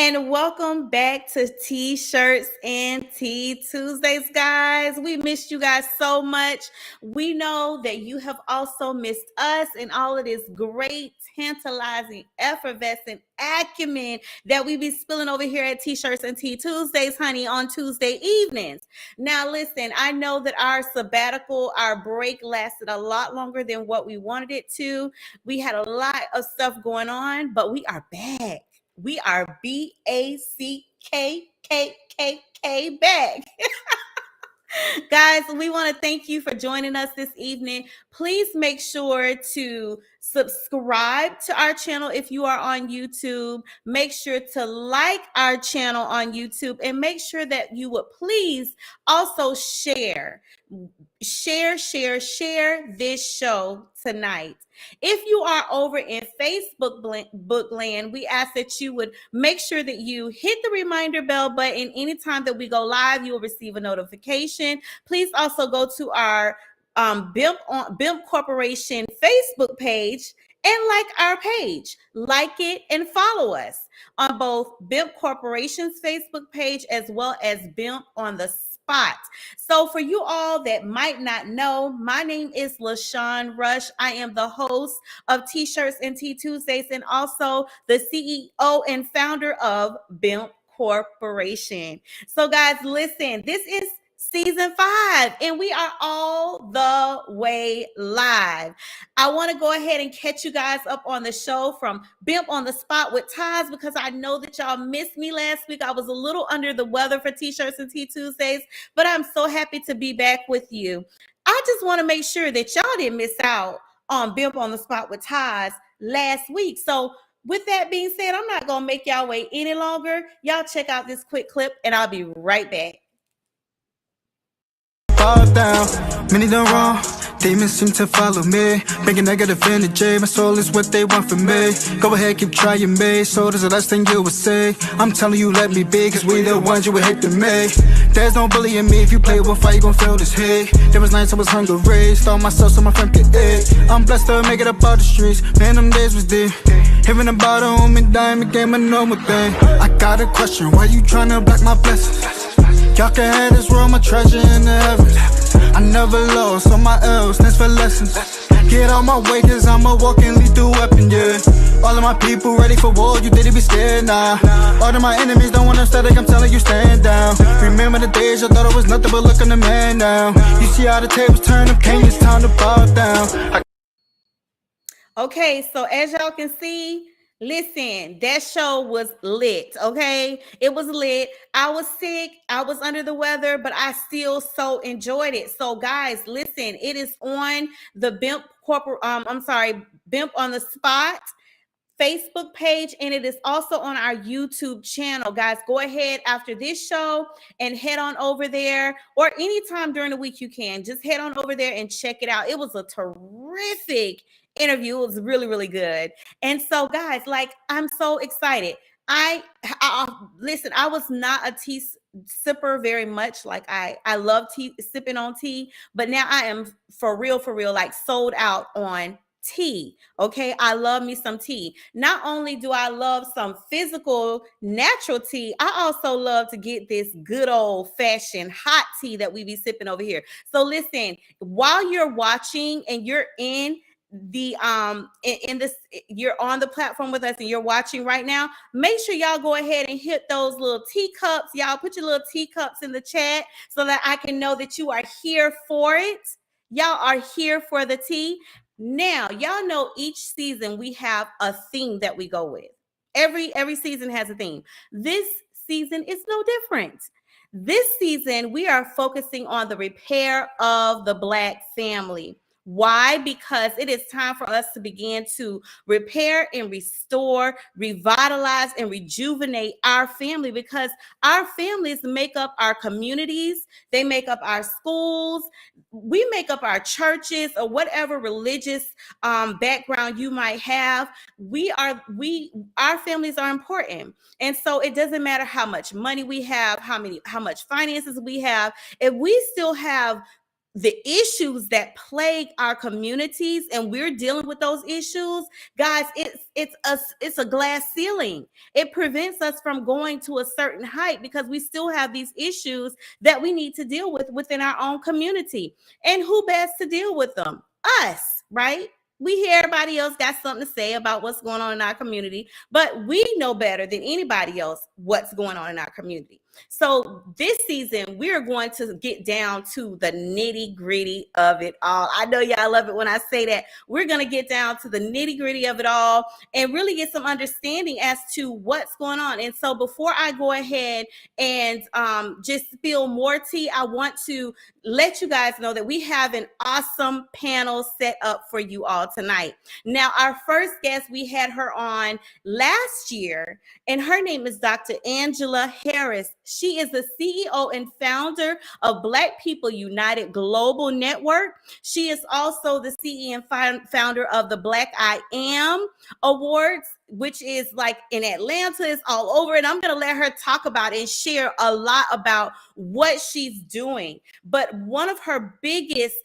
And welcome back to T-Shirts and Tea Tuesdays, guys. We missed you guys so much. We know that you have also missed us and all of this great, tantalizing, effervescent acumen that we be spilling over here at T-Shirts and Tea Tuesdays, honey, on Tuesday evenings. Now, listen, I know that our sabbatical, our break lasted a lot longer than what we wanted it to. We had a lot of stuff going on, but we are back. We are BACKKKK back. Guys, we want to thank you for joining us this evening. Please make sure to subscribe to our channel if you are on YouTube. Make sure to like our channel on YouTube and make sure that you would please also share this show tonight. If you are over in Facebook book land, we ask that you would make sure that you hit the reminder bell button. Anytime that we go live, you will receive a notification. Please also go to our BHEMP Corporation Facebook page and like our page. Like it and follow us on both BHEMP Corporation's Facebook page as well as BHEMP on the Spot. So for you all that might not know, my name is LaShawn Rush. I am the host of T-Shirts and Tea Tuesdays and also the CEO and founder of BHEMP Corporation. So guys, listen, this is Season 5, and we are all the way live. I want to go ahead and catch you guys up on the show from BHEMP on the Spot with Taz because I know that y'all missed me last week. I was a little under the weather for T-Shirts and Tea Tuesdays, but I'm so happy to be back with you. I just want to make sure that y'all didn't miss out on BHEMP on the Spot with Taz last week. So with that being said, I'm not going to make y'all wait any longer. Y'all check out this quick clip, and I'll be right back. Fall down, many done wrong. Demons seem to follow me, bringing negative energy. My soul is what they want from me. Go ahead, keep trying me. So there's the last thing you would say. I'm telling you, let me be, cause we the ones you would hate to me. There's no bullying me. If you play with fire, you gon' feel this hate. There was nights I was hungry, starved myself so my friend could eat. I'm blessed to make it up out the streets. Man, them days was deep. Hearing about a home dying became a normal thing. I got a question, why you tryna block my blessings? Y'all can have this world, my treasure in the heavens. I never lost on my L's, thanks for lessons. Get out my way, cause I'm a walking lethal weapon, yeah. All of my people ready for war, you didn't be scared, nah. All of my enemies don't want to static, I'm telling you stand down. Remember the days I thought I was nothing but look on the man now. You see how the tables turn up, king, it's time to bow down. Okay, so as y'all can see, listen, that show was lit, okay? It was lit. I was sick. I was under the weather, but I still so enjoyed it. So guys, listen, it is on the BHEMP BHEMP on the Spot Facebook page, and it is also on our YouTube channel. Guys, go ahead after this show and head on over there, or anytime during the week you can. Just head on over there and check it out. It was a terrific interview. It was really, really good. And so, guys, like, I'm so excited. I listen, I was not a tea sipper very much. Like, I love tea, sipping on tea, but now I am for real, like sold out on tea. Okay, I love me some tea. Not only do I love some physical natural tea, I also love to get this good old fashioned hot tea that we be sipping over here. So listen, while you're watching and you're in the in this, you're on the platform with us and you're watching right now, make sure y'all go ahead and hit those little teacups. Y'all put your little teacups in the chat so that I can know that you are here for it. Y'all are here for the tea. Now, y'all know each season we have a theme that we go with. Every season has a theme. This season is no different. This season, we are focusing on the repair of the Black family. Why? Because it is time for us to begin to repair and restore, revitalize and rejuvenate our family, because our families make up our communities. They make up our schools. We make up our churches, or whatever religious background you might have. Our families are important. And so it doesn't matter how much money we have, how much finances we have. If we still have the issues that plague our communities, and we're dealing with those issues, guys, it's a glass ceiling. It prevents us from going to a certain height because we still have these issues that we need to deal with within our own community. And who best to deal with them? Us, right? We hear everybody else got something to say about what's going on in our community, but we know better than anybody else what's going on in our community. So this season, we're going to get down to the nitty gritty of it all. I know y'all love it when I say that. We're going to get down to the nitty gritty of it all and really get some understanding as to what's going on. And so before I go ahead and just spill more tea, I want to let you guys know that we have an awesome panel set up for you all tonight. Now, our first guest, we had her on last year, and her name is Dr. Angela Harris. She is the CEO and founder of Black People United Global Network. She is also the CEO and founder of the Black I Am Awards, which is like in Atlanta, it's all over. And I'm going to let her talk about and share a lot about what she's doing. But one of her biggest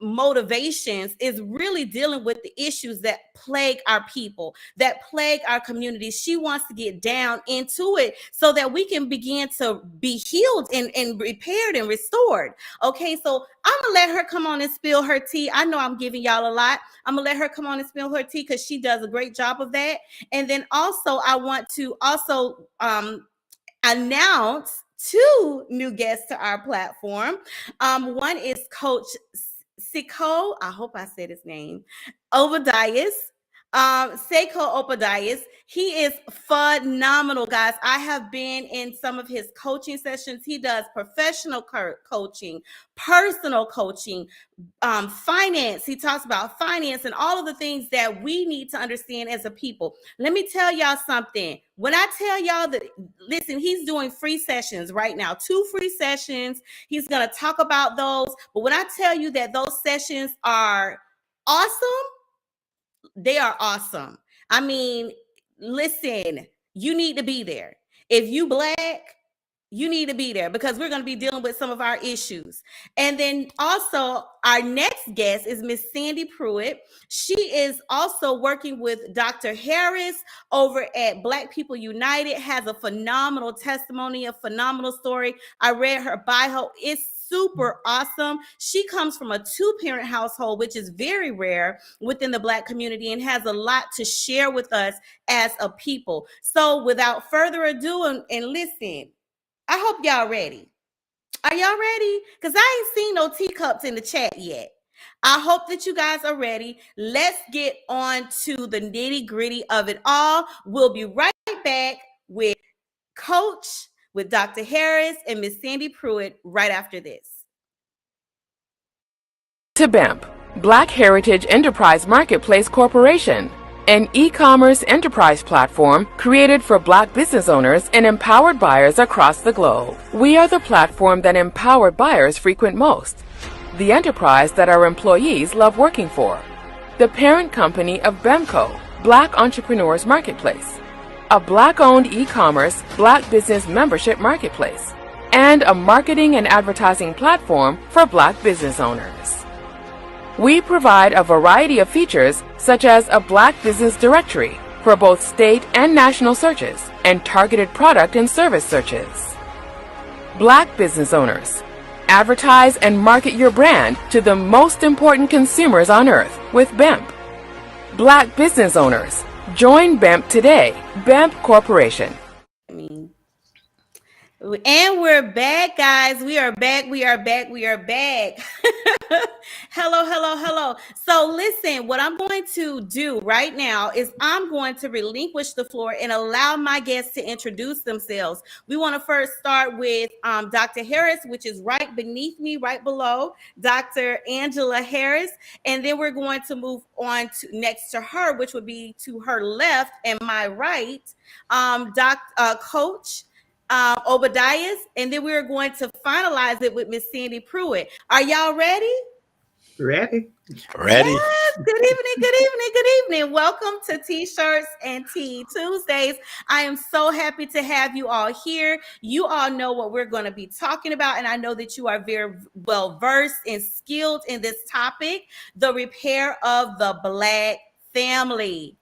motivations is really dealing with the issues that plague our people, that plague our communities. She wants to get down into it so that we can begin to be healed and repaired and restored. Okay, so I'm gonna let her come on and spill her tea. I know I'm giving y'all a lot. I'm gonna let her come on and spill her tea because she does a great job of that. And then also I want to also announce two new guests to our platform. One is Coach Seiko, I hope I said his name, Obadias. Seiko Obadias. He is phenomenal, guys. I have been in some of his coaching sessions. He does professional coaching, personal coaching, finance. He talks about finance and all of the things that we need to understand as a people. Let me tell y'all something. When I tell y'all that, listen, he's doing free sessions right now, 2 free sessions. He's going to talk about those. But when I tell you that those sessions are awesome, they are awesome. I mean, listen, you need to be there. If you Black, you need to be there because we're going to be dealing with some of our issues. And then also our next guest is Miss Sandy Pruitt. She is also working with Dr. Harris over at Black People United, has a phenomenal testimony, a phenomenal story. I read her bio. It's super awesome. She comes from a 2-parent household, which is very rare within the Black community, and has a lot to share with us as a people. So without further ado, and listen, I hope y'all ready. Are y'all ready? Because I ain't seen no teacups in the chat yet. I hope that you guys are ready. Let's get on to the nitty gritty of it all. We'll be right back with Coach, with Dr. Harris and Miss Sandy Pruitt right after this. To BHEMP, Black Heritage Enterprise Marketplace Corporation, an e-commerce enterprise platform created for Black business owners and empowered buyers across the globe. We are the platform that empowered buyers frequent most, the enterprise that our employees love working for, the parent company of BHEMCO, Black Entrepreneurs Marketplace, a Black-owned e-commerce, Black business membership marketplace, and a marketing and advertising platform for Black business owners. We provide a variety of features such as a Black business directory for both state and national searches and targeted product and service searches. Black business owners, advertise and market your brand to the most important consumers on earth with BHEMP. Black business owners, join BHEMP today. BHEMP Corporation. And we're back, guys. We are back. We are back. We are back. Hello, hello, hello. So listen, what I'm going to do right now is I'm going to relinquish the floor and allow my guests to introduce themselves. We want to first start with Dr. Harris, which is right beneath me, right below Dr. Angela Harris. And then we're going to move on to next to her, which would be to her left and my right, Coach Obadias, and then we're going to finalize it with Miss Sandy Pruitt. Are y'all ready? Ready? Ready? Yes, good evening, good evening, good evening. Welcome to T-Shirtz and Tea Tuesdays. I am so happy to have you all here. You all know what we're going to be talking about, and I know that you are very well versed and skilled in this topic, the repair of the Black family.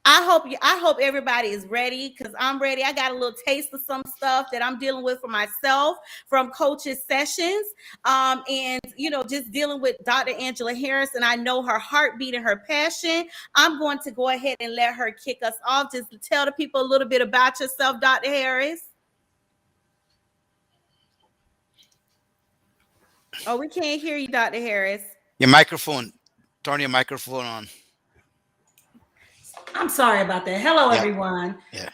I hope everybody is ready because I'm ready. I got a little taste of some stuff that I'm dealing with for myself from coaches sessions. And just dealing with Dr. Angela Harris, and I know her heartbeat and her passion. I'm going to go ahead and let her kick us off. Just to tell the people a little bit about yourself, Dr. Harris. Oh, we can't hear you, Dr. Harris. Your microphone. Turn your microphone on. I'm sorry about that. Hello, Yeah. everyone. Yeah.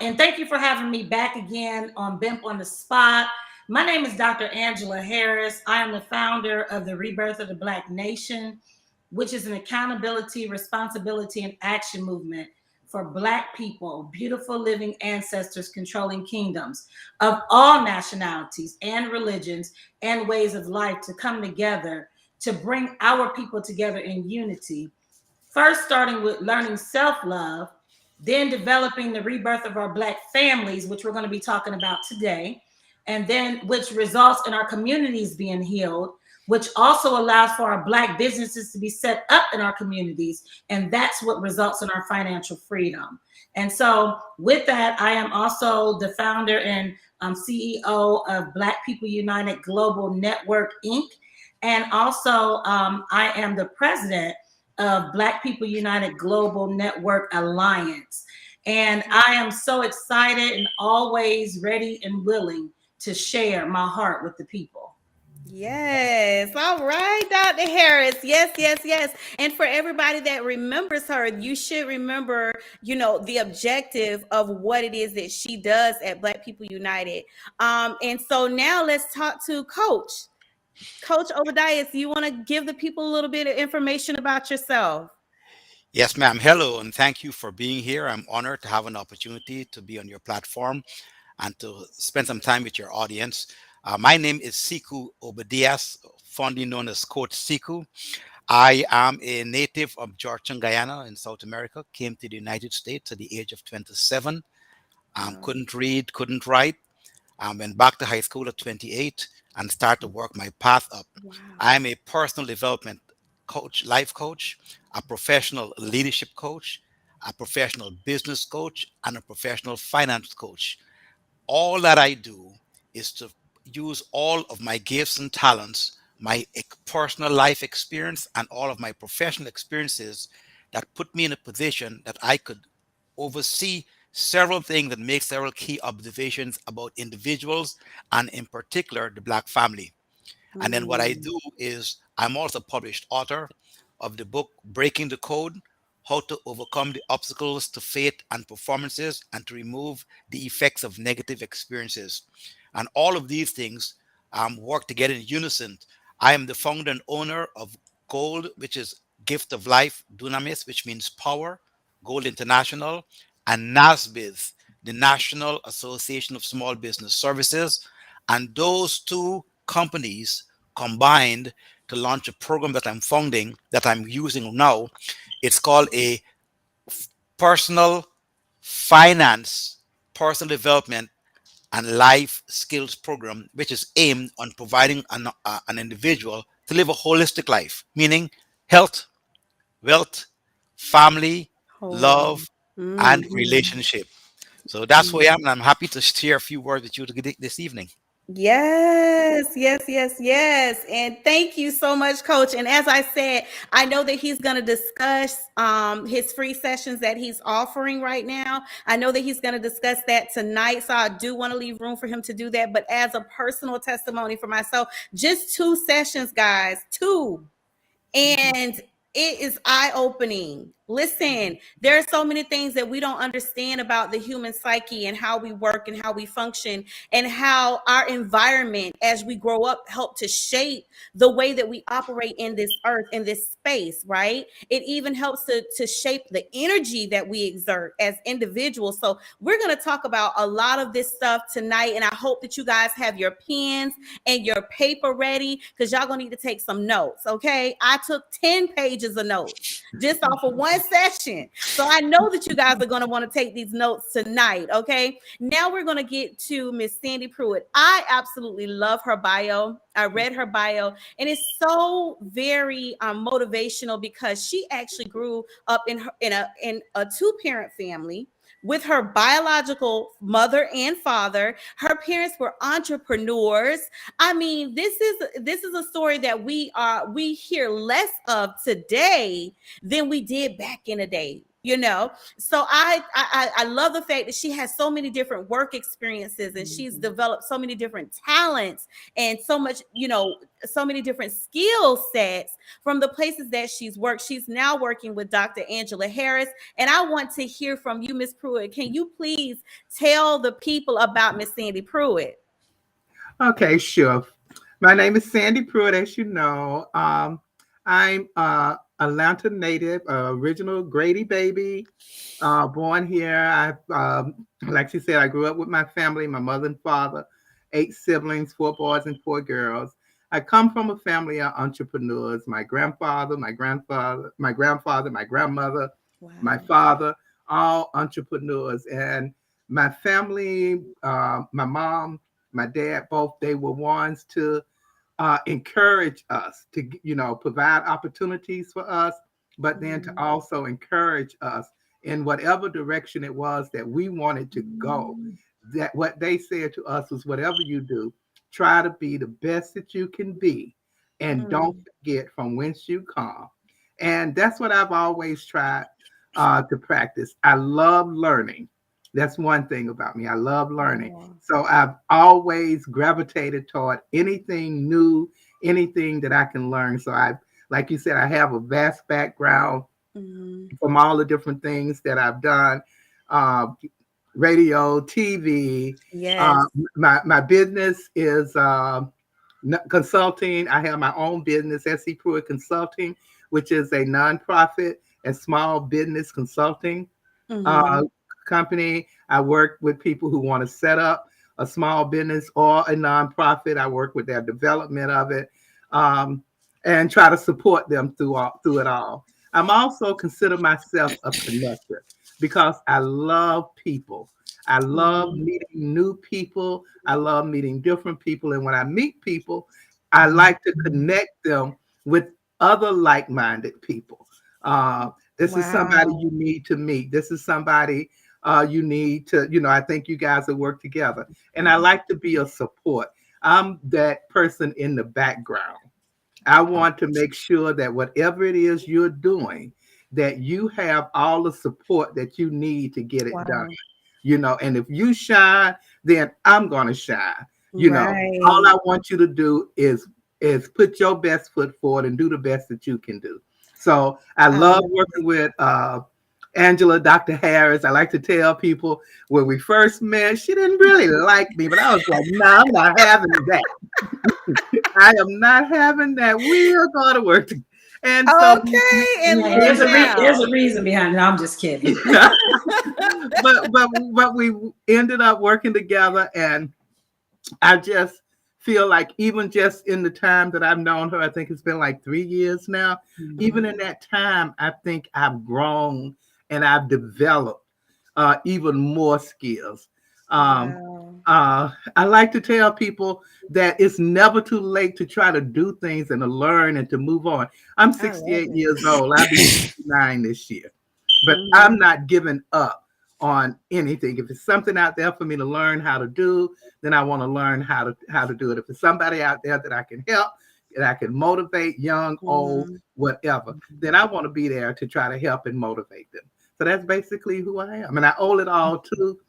And thank you for having me back again on BHEMP on the Spot. My name is Dr. Angela Harris. I am the founder of the Rebirth of the Black Nation, which is an accountability, responsibility, and action movement for Black people, beautiful living ancestors controlling kingdoms of all nationalities and religions and ways of life to come together to bring our people together in unity. First, starting with learning self-love, then developing the rebirth of our Black families, which we're going to be talking about today, and then which results in our communities being healed, which also allows for our Black businesses to be set up in our communities. And that's what results in our financial freedom. And so with that, I am also the founder and CEO of Black People United Global Network, Inc. And also I am the president of Black People United Global Network Alliance. And I am so excited and always ready and willing to share my heart with the people. Yes. All right, Dr. Harris. Yes, yes, yes. And for everybody that remembers her, you should remember, the objective of what it is that she does at Black People United. And so now let's talk to Coach. Coach Obadiah, do you want to give the people a little bit of information about yourself? Yes, ma'am. Hello, and thank you for being here. I'm honored to have an opportunity to be on your platform and to spend some time with your audience. My name is Siku Obadias, fondly known as Coach Siku. I am a native of Georgian Guyana in South America, came to the United States at the age of 27. Couldn't read, couldn't write. Went back to high school at 28 and started to work my path up. Wow. I'm a personal development coach, life coach, a professional leadership coach, a professional business coach, and a professional finance coach. All that I do is to use all of my gifts and talents, my personal life experience, and all of my professional experiences that put me in a position that I could oversee several things and make several key observations about individuals and in particular the Black family. And then what I do is I'm also a published author of the book Breaking the Code: How to Overcome the Obstacles to Faith and Performances and to Remove the Effects of Negative Experiences. And all of these things work together in unison. I am the founder and owner of Gold, which is Gift of Life Dunamis, which means power, Gold International, and NASBIZ, the National Association of Small Business Services. And those two companies combined to launch a program that I'm funding, that I'm using now. It's called a personal finance, personal development, and life skills program, which is aimed on providing an individual to live a holistic life, meaning health, wealth, family, Whole. love, and relationship. So that's who I am, and I'm happy to share a few words with you this evening. Yes, yes, yes, yes. And thank you so much, Coach. And as I said, I know that he's going to discuss his free sessions that he's offering right now. I know that he's going to discuss that tonight. So I do want to leave room for him to do that. But as a personal testimony for myself, just 2 sessions, guys, 2. And it is eye-opening. Listen, there are so many things that we don't understand about the human psyche and how we work and how we function, and how our environment as we grow up help to shape the way that we operate in this earth, in this space, right? It even helps to shape the energy that we exert as individuals. So we're going to talk about a lot of this stuff tonight, and I hope that you guys have your pens and your paper ready, because y'all gonna need to take some notes. Okay, I took 10 pages of notes just off of one session, so I know that you guys are going to want to take these notes tonight. Okay, now we're going to get to Miss Sandy Pruitt. I absolutely love her bio. I read her bio, and it's so very motivational, because she actually grew up in a two-parent family with her biological mother and father. Her parents were entrepreneurs. I mean, this is a story that we hear less of today than we did back in the day. So I love the fact that she has so many different work experiences, and she's developed so many different talents, and so much, so many different skill sets from the places that she's worked. She's now working with Dr. Angela Harris, and I want to hear from you, Miss Pruitt. Can you please tell the people about Miss Sandy Pruitt? Okay, sure. My name is Sandy Pruitt, as you know. I'm Atlanta native, original Grady baby, born here. Like she said, I grew up with my family, my mother and father, 8 siblings, 4 boys and 4 girls. I come from a family of entrepreneurs. My grandfather, my grandmother, Wow. my father, all entrepreneurs. And my family, my mom, my dad, both, they were ones to encourage us to, provide opportunities for us, but then to also encourage us in whatever direction it was that we wanted to go. That what they said to us was, whatever you do, try to be the best that you can be, and don't forget from whence you come. And that's what I've always tried to practice. I love learning. That's one thing about me. I love learning. Yeah. So I've always gravitated toward anything new, anything that I can learn. So like you said, I have a vast background from all the different things that I've done. Radio, TV. Yes. My business is consulting. I have my own business, SC Pruitt Consulting, which is a nonprofit and small business consulting company. I work with people who want to set up a small business or a nonprofit. I work with their development of it, and try to support them through it all. I'm also consider myself a connector, because I love people. I love meeting new people. I love meeting different people. And when I meet people, I like to connect them with other like-minded people. This is somebody you need to meet. This is somebody you need to, I think you guys will work together. And I like to be a support. I'm that person in the background. I want to make sure that whatever it is you're doing, that you have all the support that you need to get it done. And if you shine, then I'm going to shine. All I want you to do is put your best foot forward and do the best that you can do. So I love working with Angela, Dr. Harris. I like to tell people, when we first met, she didn't really like me, but I was like, no, I'm not having that. I am not having that. We're going to work together. And so, and there's a reason behind it. I'm just kidding. but we ended up working together, and I just feel like, even just in the time that I've known her, I think it's been like 3 years now. Even in that time, I think I've grown and I've developed even more skills. I like to tell people that it's never too late to try to do things and to learn and to move on. I'm 68 years old. I'll be 69 this year. But I'm not giving up on anything. If it's something out there for me to learn how to do, then I want to learn how to do it. If it's somebody out there that I can help, that I can motivate, young, old, whatever, then I want to be there to try to help and motivate them. So that's basically who I am. And I owe it all to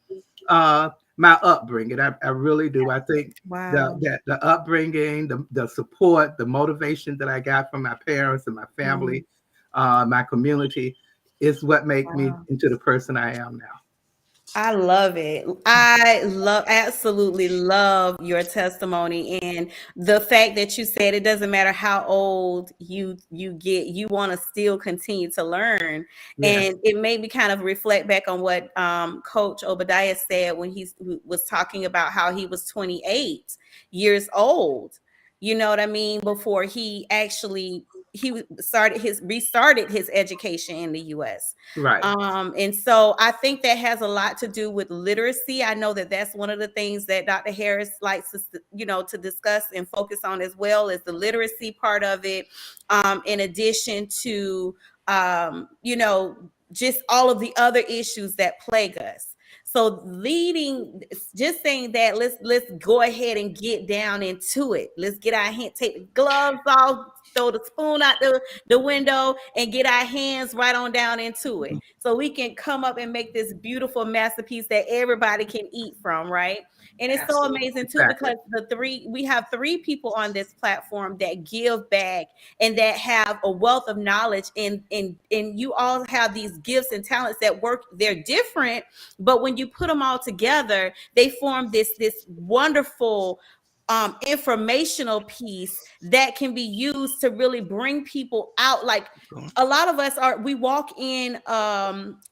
my upbringing. I really do. I think the upbringing, the support, the motivation that I got from my parents and my family, my community, is what made me into the person I am now. I love it. Absolutely love your testimony and the fact that you said it doesn't matter how old you get, you want to still continue to learn. Yes. And it made me kind of reflect back on what Coach Obadiah said when he was talking about how he was 28 years old. You know what I mean? Before he actually restarted his education in the US. Right. And so I think that has a lot to do with literacy. I know that that's one of the things that Dr. Harris likes us to discuss and focus on, as well as the literacy part of it. In addition to, just all of the other issues that plague us. So just saying that, let's go ahead and get down into it. Let's get our hand, take the gloves off, throw the spoon out the window, and get our hands right on down into it, so we can come up and make this beautiful masterpiece that everybody can eat from, right? And it's so amazing too, because we have 3 people on this platform that give back and that have a wealth of knowledge, and you all have these gifts and talents that work. They're different, but when you put them all together, they form this wonderful informational piece that can be used to really bring people out. Like, a lot of us we walk in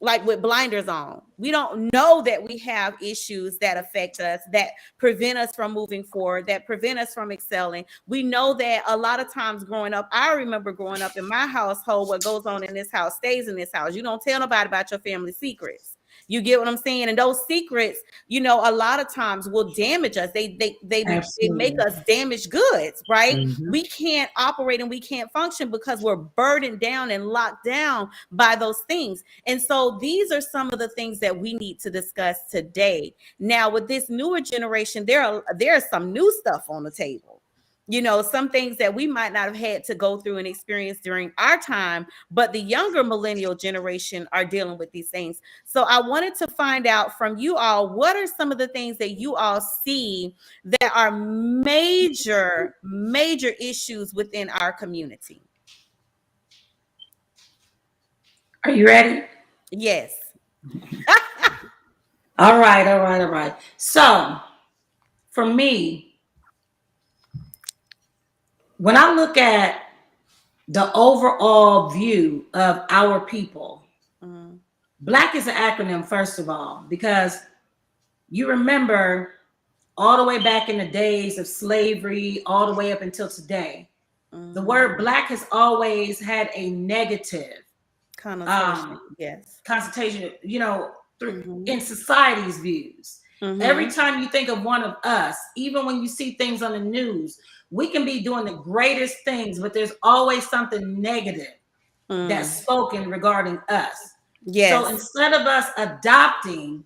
like with blinders on. We don't know that we have issues that affect us, that prevent us from moving forward, that prevent us from excelling. We know that a lot of times growing up, I remember growing up in my household, what goes on in this house stays in this house. You don't tell nobody about your family secrets. You get what I'm saying? And those secrets, a lot of times will damage us. They make us damaged goods, right? Mm-hmm. We can't operate and we can't function because we're burdened down and locked down by those things. And so these are some of the things that we need to discuss today. Now, with this newer generation, there's some new stuff on the table. Some things that we might not have had to go through and experience during our time, but the younger millennial generation are dealing with these things. So I wanted to find out from you all, what are some of the things that you all see that are major issues within our community? Are you ready? Yes. All right. So for me, when I look at the overall view of our people, Black is an acronym, first of all, because you remember all the way back in the days of slavery, all the way up until today, the word Black has always had a negative connotation. Yes. Connotation, in society's views. Every time you think of one of us, even when you see things on the news, we can be doing the greatest things, but there's always something negative that's spoken regarding us. Yes. So instead of us adopting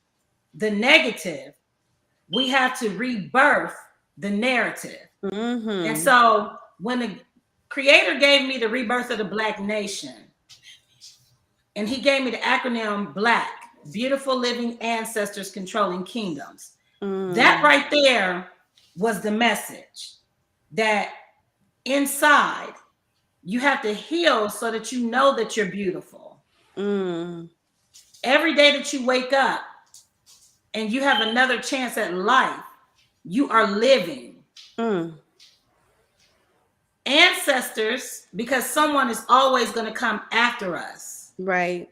the negative, we have to rebirth the narrative. And so when the Creator gave me the Rebirth of the Black Nation, and he gave me the acronym BLACK, Beautiful Living Ancestors Controlling Kingdoms. That right there was the message, that inside you have to heal so that you know that you're beautiful. Every day that you wake up and you have another chance at life, you are living. Ancestors, because someone is always going to come after us. Right.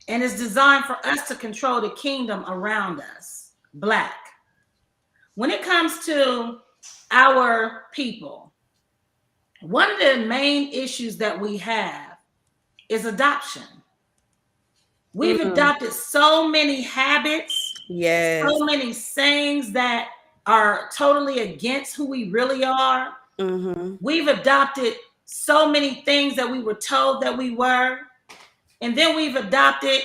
And it's designed for us to control the kingdom around us, Black. When it comes to our people, one of the main issues that we have is adoption. We've adopted so many habits, so many sayings that are totally against who we really are. We've adopted so many things that we were told that we were. And then we've adopted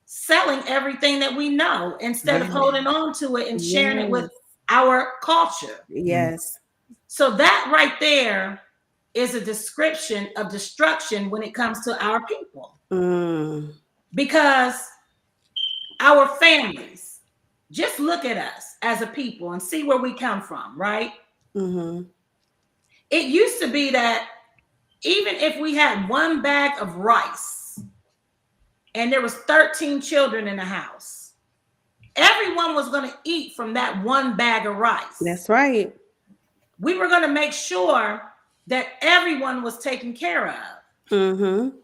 selling everything that we know instead of holding on to it and sharing it with our culture. Yes. So that right there is a description of destruction when it comes to our people. Because our families, just look at us as a people and see where we come from, right? It used to be that even if we had one bag of rice, and there was 13 children in the house. Everyone was going to eat from that one bag of rice. That's right. We were going to make sure that everyone was taken care of. Mm-hmm.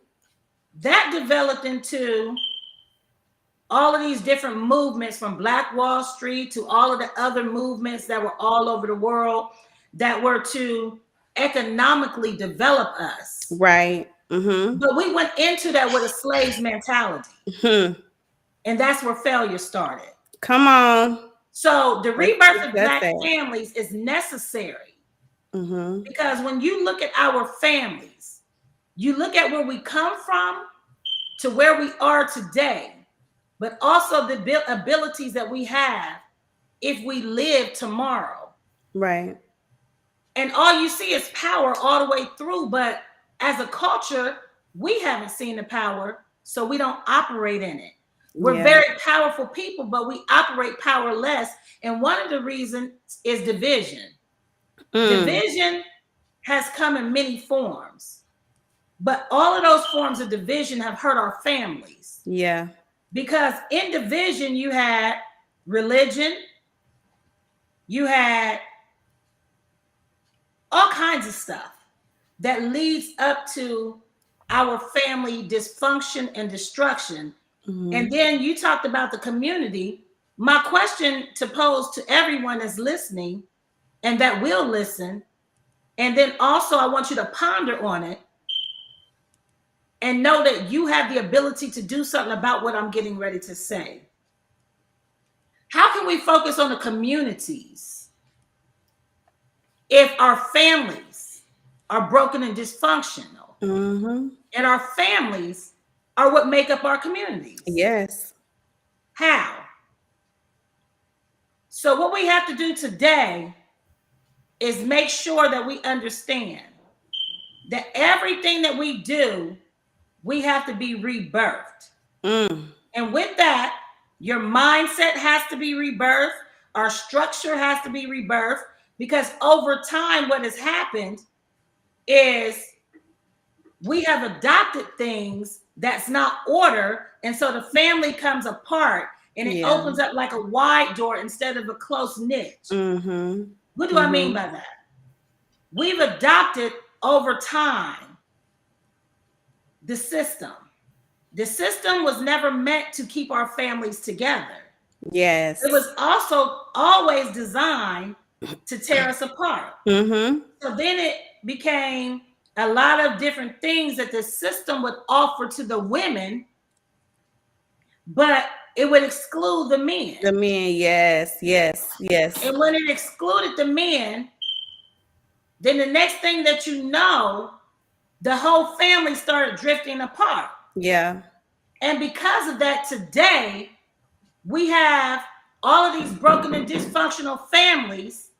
That developed into all of these different movements, from Black Wall Street to all of the other movements that were all over the world that were to economically develop us. Right. Mm-hmm. But we went into that with a slave's mentality. Mm-hmm. And that's where failure started. Come on. So the rebirth of Black it. families is necessary. Mm-hmm. Because when you look at our families, you look at where we come from to where we are today, but also the abilities that we have if we live tomorrow. Right. And all you see is power all the way through. But as a culture, we haven't seen the power, so we don't operate in it. We're very powerful people, but we operate powerless. And one of the reasons is division. Division has come in many forms, but all of those forms of division have hurt our families. Yeah. Because in division, you had religion, you had all kinds of stuff that leads up to our family dysfunction and destruction. Mm-hmm. And then you talked about the community. My question to pose to everyone that's listening and that will listen, and then also I want you to ponder on it and know that you have the ability to do something about what I'm getting ready to say. How can we focus on the communities if our families are broken and dysfunctional? Mm-hmm. And our families are what make up our communities? Yes. How? So what we have to do today is make sure that we understand that everything that we do, we have to be rebirthed. And with that, your mindset has to be rebirthed. Our structure has to be rebirthed, because over time, what has happened is we have adopted things that's not order. And so the family comes apart and it opens up like a wide door instead of a close niche. Mm-hmm. What do I mean by that? We've adopted over time the system. The system was never meant to keep our families together. Yes. It was also always designed to tear us apart. Mm-hmm. So then it became a lot of different things that the system would offer to the women, but it would exclude the men. The men, yes. And when it excluded the men, then the next thing that you know, the whole family started drifting apart. Yeah. And because of that, today, we have all of these broken and dysfunctional families,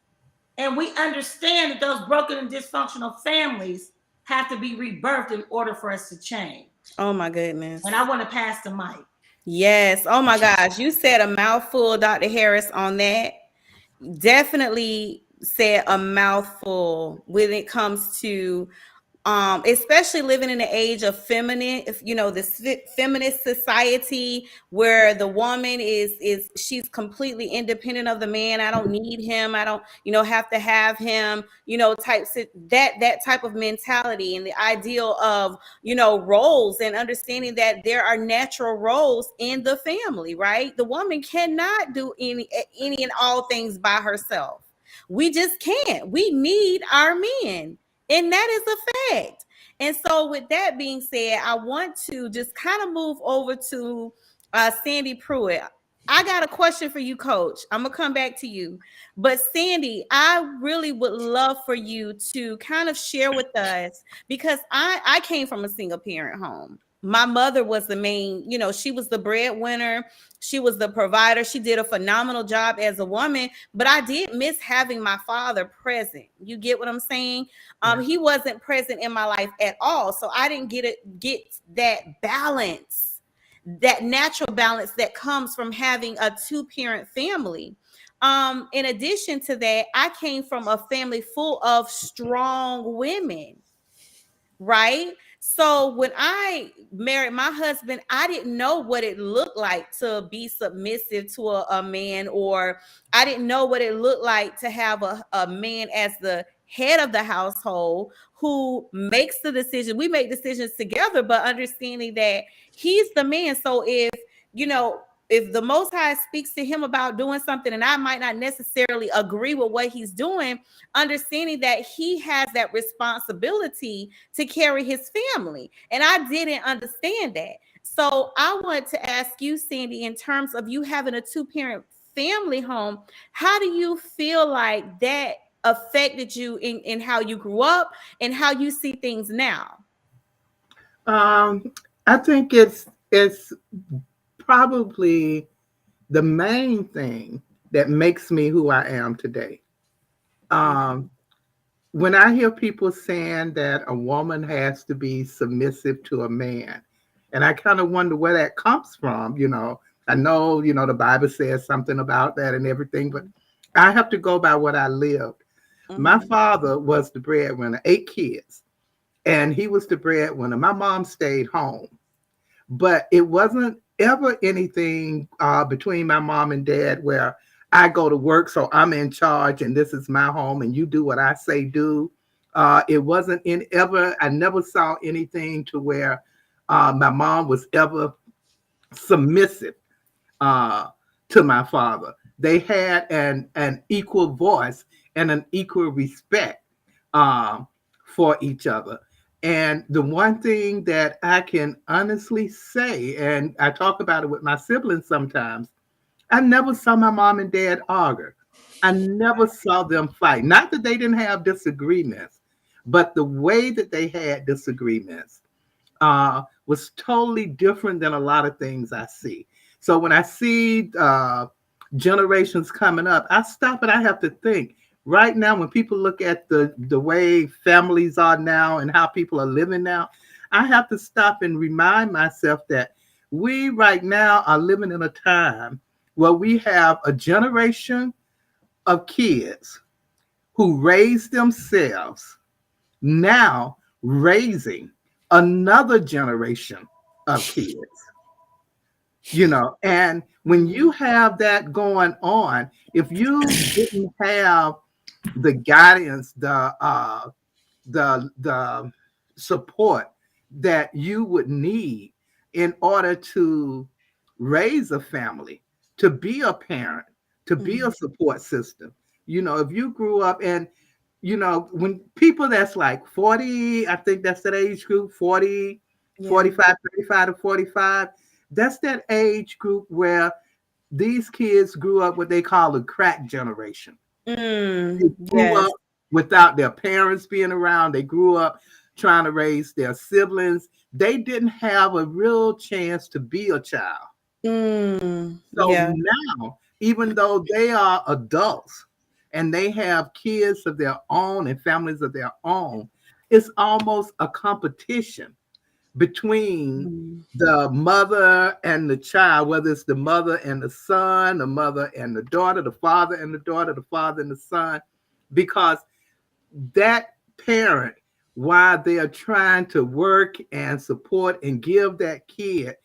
and we understand that those broken and dysfunctional families have to be rebirthed in order for us to change. Oh my goodness. And I want to pass the mic. Yes. Oh my gosh. You said a mouthful, Dr. Harris, on that. Definitely said a mouthful when it comes to especially living in the age of this feminist society where the woman she's completely independent of the man. I don't need him. I don't, have to have him, that type of mentality, and the ideal of, roles, and understanding that there are natural roles in the family, right? The woman cannot do any and all things by herself. We just can't. We need our men. And that is a fact. And so with that being said, I want to just kind of move over to Sandy Pruitt. I got a question for you, Coach. I'm going to come back to you. But Sandy, I really would love for you to kind of share with us, because I came from a single parent home. My mother was the main, she was the breadwinner. She was the provider. She did a phenomenal job as a woman, but I did miss having my father present. You get what I'm saying? He wasn't present in my life at all. So I didn't get that balance, that natural balance that comes from having a two-parent family. In addition to that, I came from a family full of strong women, right? So when I married my husband, I didn't know what it looked like to be submissive to a man, or I didn't know what it looked like to have a man as the head of the household who makes the decision. We make decisions together, but understanding that he's the man. So you know, if the Most High speaks to him about doing something and I might not necessarily agree with what he's doing, understanding that he has that responsibility to carry his family. And I didn't understand that. So I want to ask you, Sandy, in terms of you having a two-parent family home, how do you feel like that affected you in how you grew up and how you see things now? I think it's probably the main thing that makes me who I am today. When I hear people saying that a woman has to be submissive to a man, and I kind of wonder where that comes from, I know, the Bible says something about that and everything, but I have to go by what I lived. My father was the breadwinner, 8 kids, and he was the breadwinner. My mom stayed home, but it wasn't ever anything between my mom and dad where I go to work, so I'm in charge and this is my home and you do what I say do. It wasn't I never saw anything to where my mom was ever submissive to my father. They had an equal voice and an equal respect for each other. And the one thing that I can honestly say, and I talk about it with my siblings sometimes, I never saw my mom and dad argue. I never saw them fight. Not that they didn't have disagreements, but the way that they had disagreements was totally different than a lot of things I see. So when I see generations coming up, I stop and I have to think. Right now, when people look at the way families are now and how people are living now, I have to stop and remind myself that we right now are living in a time where we have a generation of kids who raised themselves, now raising another generation of kids. And when you have that going on, if you didn't have the guidance, the support that you would need in order to raise a family, to be a parent, to be a support system. If you grew up and, when people that's like 40, I think that's that age group, 40, 45, 35 to 45, that's that age group where these kids grew up what they call the crack generation. They grew up without their parents being around. They grew up trying to raise their siblings. They didn't have a real chance to be a child. Now, even though they are adults and they have kids of their own and families of their own, it's almost a competition between the mother and the child, whether it's the mother and the son, the mother and the daughter, the father and the daughter, the father and the son, because that parent, while they are trying to work and support and give that kid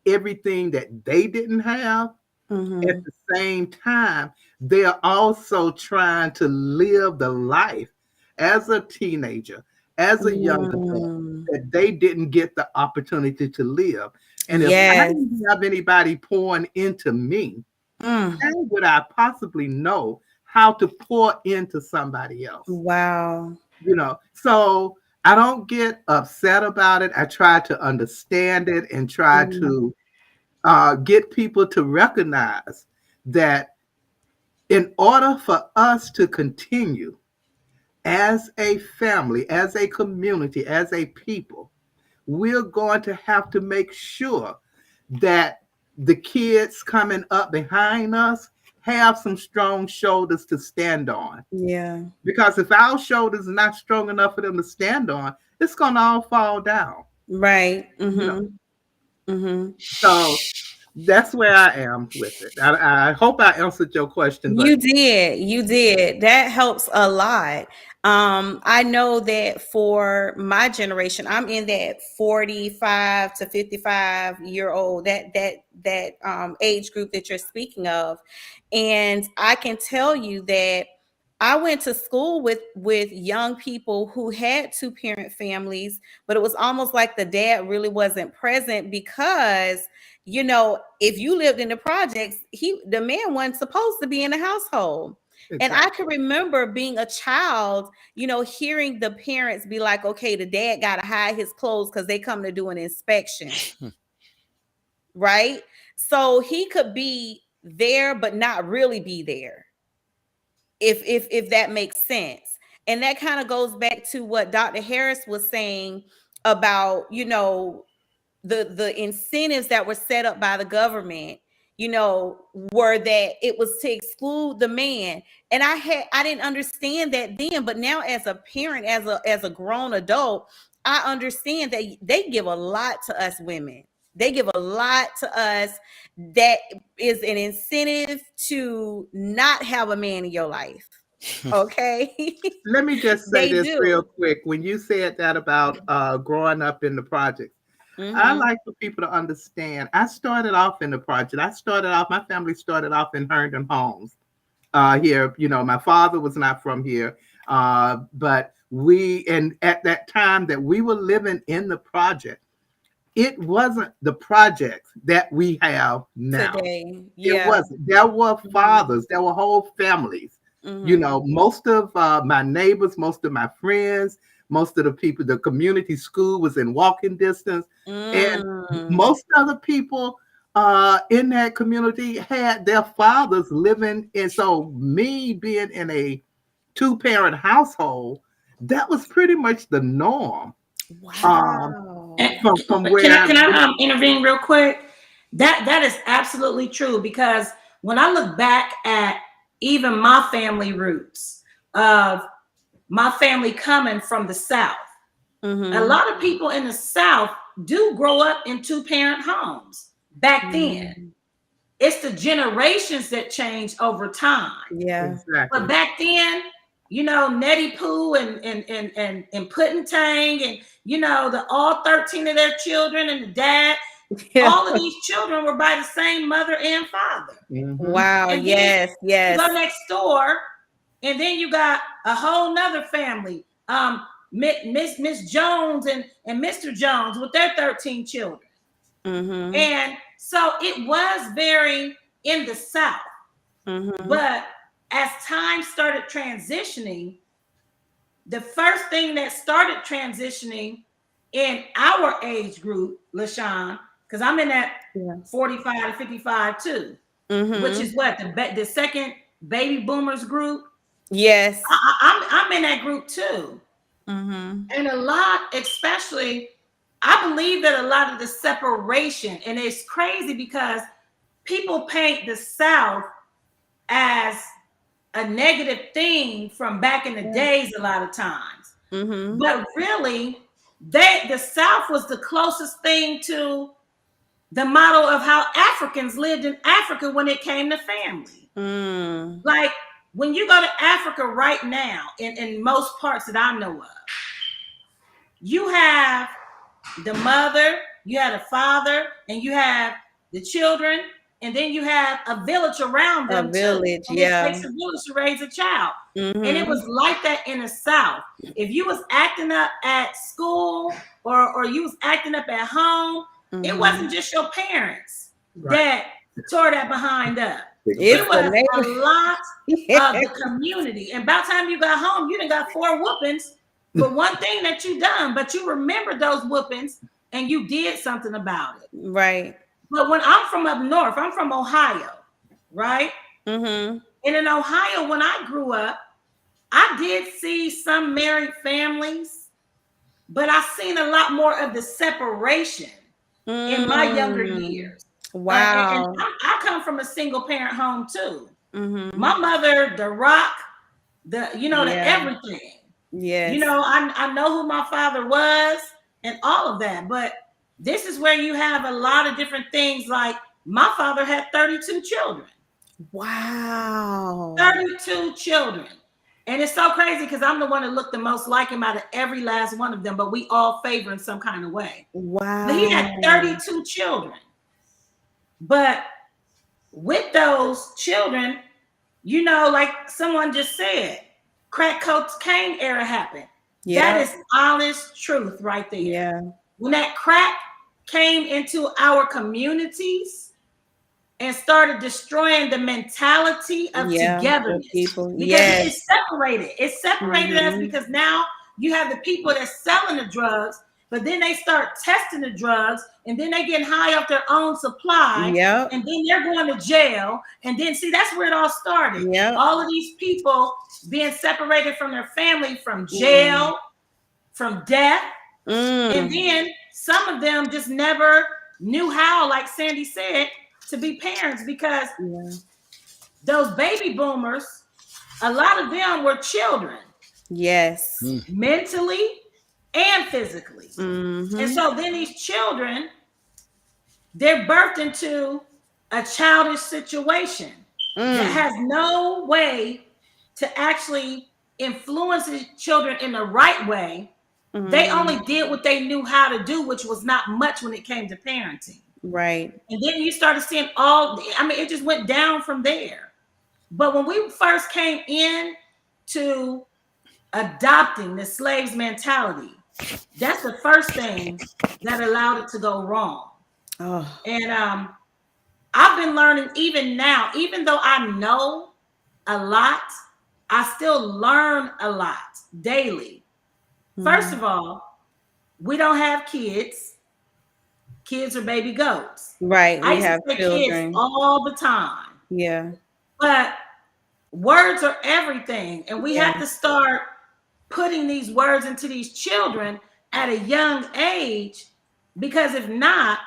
everything that they didn't have, at the same time, they are also trying to live the life as a teenager, as a young adult, that they didn't get the opportunity to live. And if I didn't have anybody pouring into me, how would I possibly know how to pour into somebody else? Wow. So I don't get upset about it. I try to understand it and try to get people to recognize that in order for us to continue as a family, as a community, as a people, we're going to have to make sure that the kids coming up behind us have some strong shoulders to stand on. Yeah. Because if our shoulders are not strong enough for them to stand on, it's going to all fall down. Right. So that's where I am with it. I hope I answered your question. You did. That helps a lot. I know that for my generation, I'm in that 45 to 55-year-old, that age group that you're speaking of. And I can tell you that I went to school with young people who had two-parent families, but it was almost like the dad really wasn't present because, if you lived in the projects, the man wasn't supposed to be in the household. Exactly. And I can remember being a child, hearing the parents be like, okay, the dad got to hide his clothes because they come to do an inspection. Right? So he could be there, but not really be there. If that makes sense. And that kind of goes back to what Dr. Harris was saying about, the incentives that were set up by the government, were that it was to exclude the man. And I didn't understand that then, but now as a parent, as a grown adult, I understand that they give a lot to us women. They give a lot to us that is an incentive to not have a man in your life. Okay. Let me just say They this do. real quick. When you said that about growing up in the projects, I like for people to understand. I started off in the project. My family started off in Herndon Homes here. My father was not from here, but and at that time that we were living in the project, it wasn't the projects that we have now. Today. Yeah. It wasn't. There were fathers, there were whole families. Most of my neighbors, most of my friends, most of the people, the community school was in walking distance. And most of the people in that community had their fathers living in. So me being in a two-parent household, that was pretty much the norm. Wow. From where can I intervene real quick? That is absolutely true, because when I look back at even my family roots of my family coming from the South, a lot of people in the South do grow up in two-parent homes back then. It's the generations that change over time. Yeah. Exactly. But back then, Nettie Pooh and Puddin' Tang and, all 13 of their children and the dad, all of these children were by the same mother and father. Wow. And yes. You go next door, and then you got a whole nother family, Miss Jones and Mr. Jones with their 13 children. And so it was very in the South. But as time started transitioning, the first thing that started transitioning in our age group, LaShawn, because I'm in that 45 to 55 too, which is what the second baby boomers group. Yes. I'm in that group too. And a lot, especially, I believe that a lot of the separation, and it's crazy because people paint the South as a negative thing from back in the days a lot of times. But really, the South was the closest thing to the model of how Africans lived in Africa when it came to family. Like when you go to Africa right now, in most parts that I know of, you have the mother, you have the father, and you have the children, and then you have a village around them. A village, too. And it takes a village to raise a child. And it was like that in the South. If you was acting up at school or you was acting up at home, it wasn't just your parents that tore that behind up. It was a lot of the community. And by the time you got home, you done got 4 whoopings for one thing that you done, but you remember those whoopings and you did something about it. Right. But when I'm from up north, I'm from Ohio, right? And in Ohio, when I grew up, I did see some married families, but I seen a lot more of the separation in my younger years. Wow. And I come from a single parent home too. My mother, the rock, the everything. Yes. I know who my father was and all of that, but this is where you have a lot of different things. Like my father had 32 children. Wow. 32 children. And it's so crazy because I'm the one that looked the most like him out of every last one of them, but we all favor in some kind of way. Wow. But he had 32 children. But with those children, you know, like someone just said, crack cocaine era happened. Yeah. That is honest truth right there. Yeah. When that crack came into our communities and started destroying the mentality of togetherness. People. Because it's separated. It separated us because now you have the people that's selling the drugs, but then they start testing the drugs, and then they getting high off their own supply, and then they're going to jail. And then see, that's where it all started. All of these people being separated from their family, from jail, from death, and then some of them just never knew how, like Sandy said, to be parents, because those baby boomers, a lot of them were children. Yes. Mentally and physically. And so then these children, they're birthed into a childish situation that has no way to actually influence the children in the right way. They only did what they knew how to do, which was not much when it came to parenting. Right. And then you started seeing it just went down from there. But when we first came in to adopting the slave's mentality, that's the first thing that allowed it to go wrong. And I've been learning even now, even though I know a lot, I still learn a lot daily. First of all, we don't have kids. Kids are baby goats. Right. I used to say children kids all the time. Yeah. But words are everything. And we have to start putting these words into these children at a young age, because if not,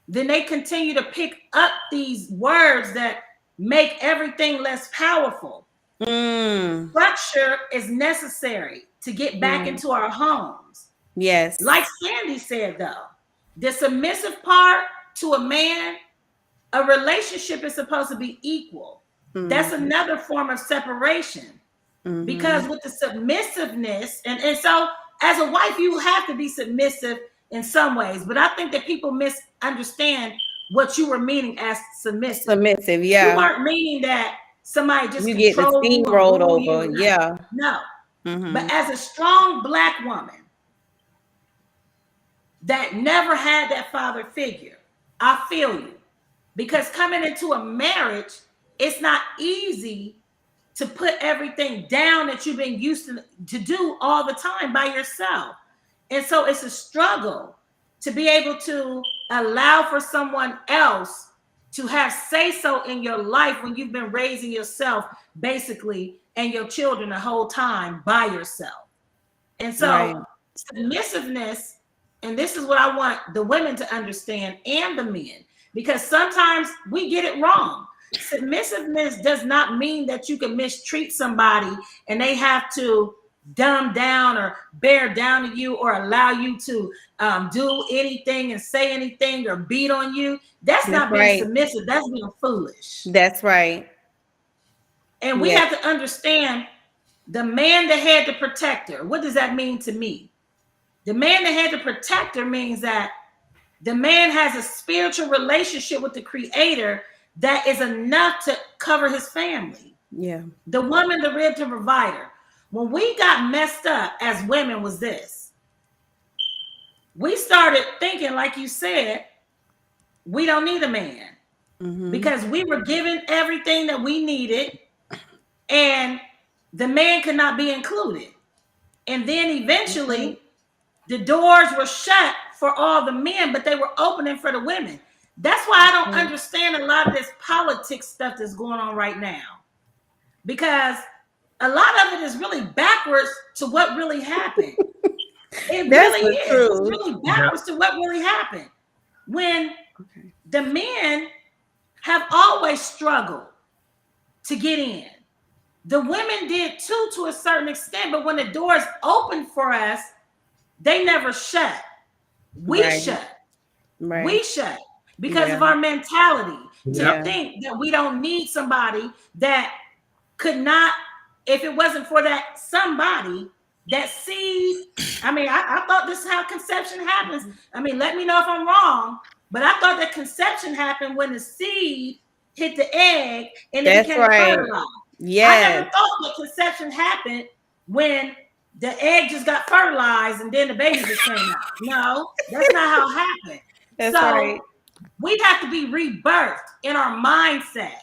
then they continue to pick up these words that make everything less powerful. Structure is necessary to get back into our homes. Yes. Like Sandy said, though, the submissive part to a man, a relationship is supposed to be equal. That's another form of separation. Because with the submissiveness, and so as a wife, you have to be submissive in some ways, but I think that people misunderstand what you were meaning as submissive. Submissive, yeah. You weren't meaning that somebody just you get the steamrolled over, yeah. No. But as a strong Black woman that never had that father figure, I feel you. Because coming into a marriage, it's not easy to put everything down that you've been used to do all the time by yourself. And so it's a struggle to be able to allow for someone else to have say-so in your life when you've been raising yourself, basically, and your children the whole time by yourself. And so submissiveness, and this is what I want the women to understand and the men, because sometimes we get it wrong. Submissiveness does not mean that you can mistreat somebody and they have to dumb down or bear down to you or allow you to do anything and say anything or beat on you. That's not being submissive. That's being foolish. That's right. And we have to understand the man that had the protector. What does that mean to me? The man that had the protector means that the man has a spiritual relationship with the Creator that is enough to cover his family. Yeah. The woman, the rib to provider. When we got messed up as women was this. We started thinking, like you said, we don't need a man. Because we were given everything that we needed and the man could not be included. And then eventually the doors were shut for all the men, but they were opening for the women. That's why I don't understand a lot of this politics stuff that's going on right now. Because a lot of it is really backwards to what really happened. It really is. It's really backwards to what really happened. When the men have always struggled to get in. The women did too, to a certain extent, but when the doors opened for us, they never shut. We shut. We shut because of our mentality to think that we don't need somebody that could not if it wasn't for that somebody, that seed. I mean, I thought this is how conception happens. I mean, let me know if I'm wrong, but I thought that conception happened when the seed hit the egg and it That's became right. fertilized. I never Yes. thought that conception happened when the egg just got fertilized and then the baby just came out. No, that's not how it happened. That's So right. we have to be rebirthed in our mindset.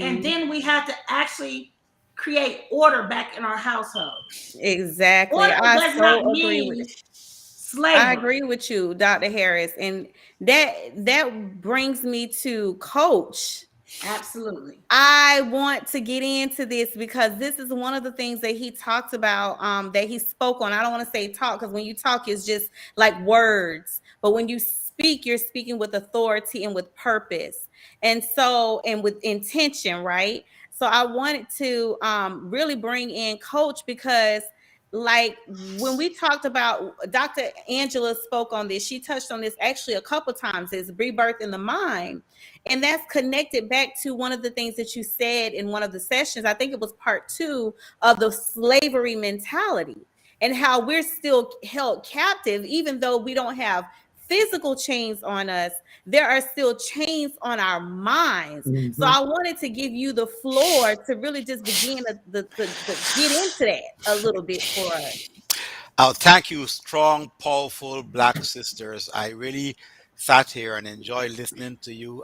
And Mm-hmm. then we have to actually create order back in our household. Exactly. Order I does not so agree with mean I slavery. agree with you, Dr. Harris. And that brings me to coach. Absolutely. I want to get into this because this is one of the things that he talked about, that he spoke on. I don't want to say talk because when you talk, it's just like words. But when you speak, you're speaking with authority and with purpose. And so, and with intention, right? So I wanted to really bring in coach because like when we talked about Dr. Angela spoke on this, she touched on this actually a couple times, is rebirth in the mind. And that's connected back to one of the things that you said in one of the sessions. I think it was part 2 of the slavery mentality and how we're still held captive, even though we don't have physical chains on us, there are still chains on our minds. So Mhm. I wanted to give you the floor to really just begin to get into that a little bit for us. Thank you, strong, powerful Black sisters. I really sat here and enjoyed listening to you,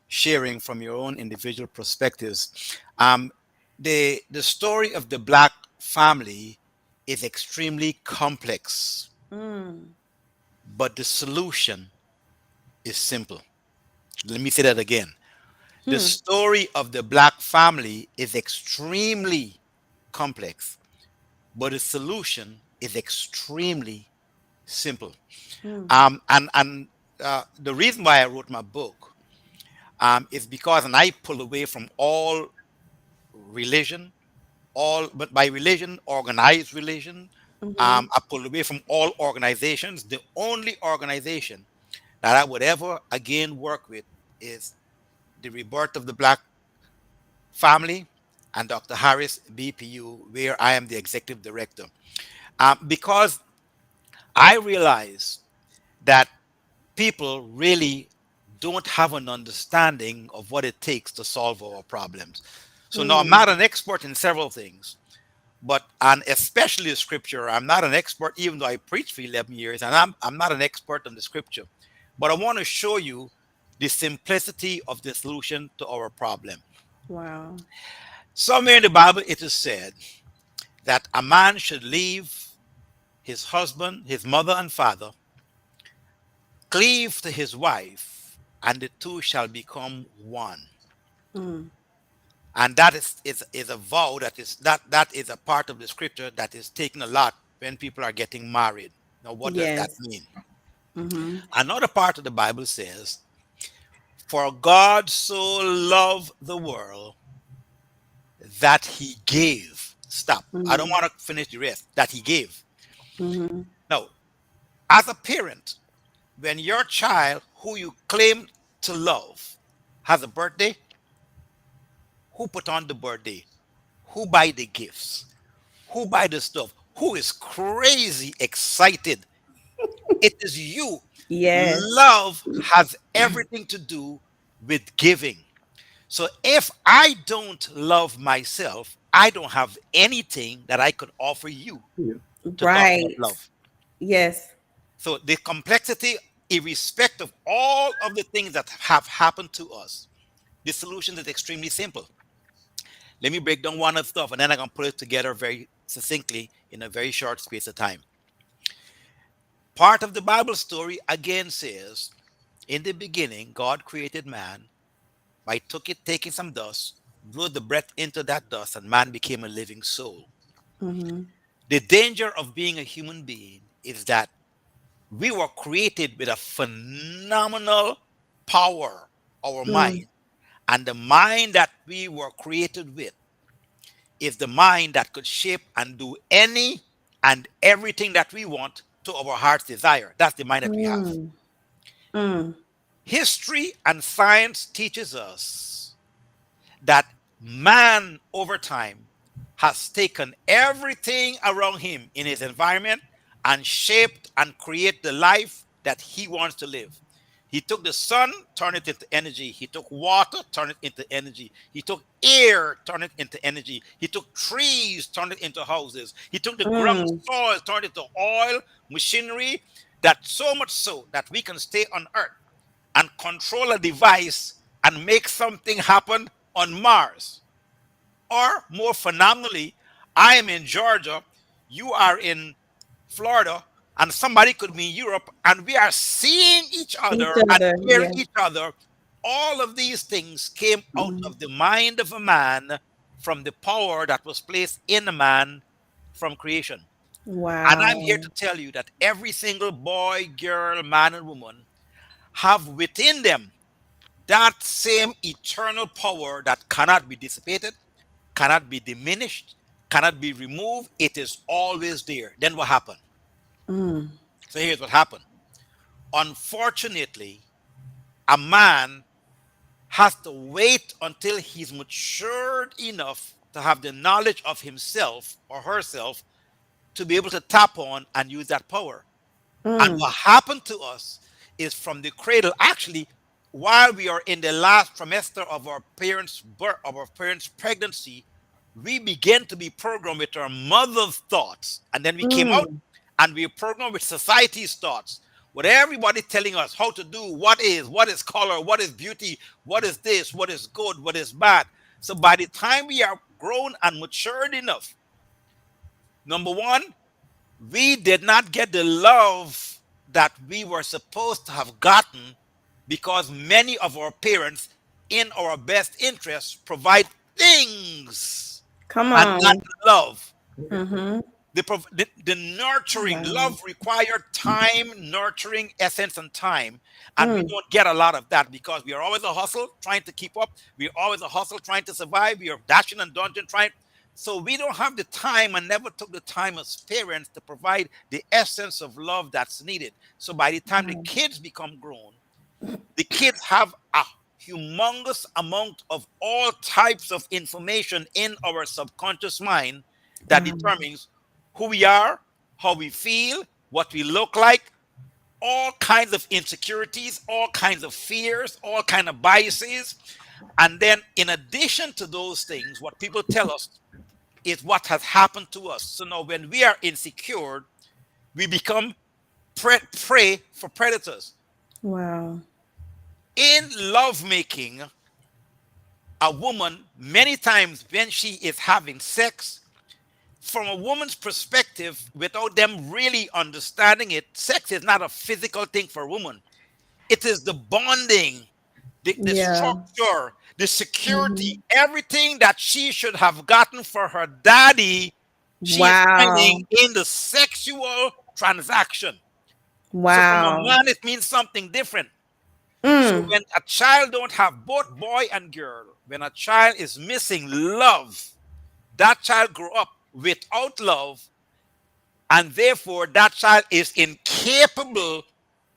sharing from your own individual perspectives. Um, the story of the Black family is extremely complex, Mm, but the solution is simple. Let me say that again. The hmm, story of the Black family is extremely complex, but the solution is extremely simple. hmm, And the reason why I wrote my book is because, and I pull away from all religion, all but by religion, organized religion. hmm. I pull away from all organizations. The only organization that I would ever again work with is the Rebirth of the Black Family and Dr. Harris BPU, where I am the executive director. Because I realize that people really don't have an understanding of what it takes to solve our problems. So now I'm Mm, not an expert in several things, but and especially the scripture. I'm not an expert, even though I preached for 11 years, and I'm not an expert on the scripture. But I want to show you the simplicity of the solution to our problem. wow. Somewhere in the Bible, it is said that a man should leave his husband, his mother and father, cleave to his wife, and the two shall become one. Mm, And that is a vow that is a part of the scripture that is taken a lot when people are getting married. Now, what does that yes. mean? Mm-hmm. Another part of the Bible says, "For God so loved the world that he gave." Stop. I don't Mm, want to finish the rest. That he gave. mm-hmm. Now, as a parent, when your child who you claim to love has a birthday, who put on the birthday? Who buy the gifts? Who buy the stuff? Who is crazy excited? It is you. Yes. Love has everything to do with giving. So if I don't love myself, I don't have anything that I could offer you Yeah. to talk about Right. love. Yes. So the complexity, irrespective of all of the things that have happened to us, the solution is extremely simple. Let me break down one of the stuff and then I'm going to put it together very succinctly in a very short space of time. Part of the Bible story again says, in the beginning, God created man by taking some dust, blew the breath into that dust, and man became a living soul. Mm-hmm. The danger of being a human being is that we were created with a phenomenal power, our Mm, mind. And the mind that we were created with is the mind that could shape and do any and everything that we want to our heart's desire. That's the mind that we have. mm, mm, History and science teaches us that man over time has taken everything around him in his environment and shaped and create the life that he wants to live. He took the sun, turned it into energy. He took water, turned it into energy. He took air, turned it into energy. He took trees, turned it into houses. He took the ground Mm. soil, turned it to oil, machinery, that so much so that we can stay on Earth and control a device and make something happen on Mars. Or more phenomenally, I am in Georgia, you are in Florida, and somebody could be in Europe, and we are seeing each Each other and other. hearing Yeah. each other. All of these things came out Mm. of the mind of a man from the power that was placed in a man from creation. And I'm here Wow. to tell you that every single boy, girl, man, and woman have within them that same eternal power that cannot be dissipated, cannot be diminished, cannot be removed. It is always there. Then what happened? Mm. So here's what happened. Unfortunately, a man has to wait until he's matured enough to have the knowledge of himself or herself to be able to tap on and use that power. And Mm. what happened to us is from the cradle, actually, while we are in the last trimester of our parents' birth, of our parents' pregnancy, we began to be programmed with our mother's thoughts. And then we came out Mm. and we were programmed with society's thoughts. With everybody telling us how to do what is color, what is beauty, what is this, what is good, what is bad. So by the time we are grown and matured enough, number one, we did not get the love that we were supposed to have gotten because many of our parents, in our best interest, provide things Come and not on. love. Mm-hmm. The nurturing, Wow. love required time, nurturing, essence, and time. And we Mm. don't get a lot of that because we are always a hustle trying to keep up. We are always a hustle trying to survive. We are dashing and dodging trying. So we don't have the time and never took the time as parents to provide the essence of love that's needed. So by the time the Wow. kids become grown, the kids have a humongous amount of all types of information in our subconscious mind that Wow. determines who we are, how we feel, what we look like, all kinds of insecurities, all kinds of fears, all kinds of biases. And then in addition to those things, what people tell us is what has happened to us. So now when we are insecure, we become prey for predators. Wow. In lovemaking, a woman, many times when she is having sex, from a woman's perspective, without them really understanding it, sex is not a physical thing for a woman. It is the bonding, the Yeah. structure, the security, Mm-hmm. everything that she should have gotten for her daddy, she is finding Wow. in the sexual transaction. So from a Wow. man, it means something different. So Mm. when a child don't have both boy and girl, when a child is missing love, that child grew up without love, and therefore that child is incapable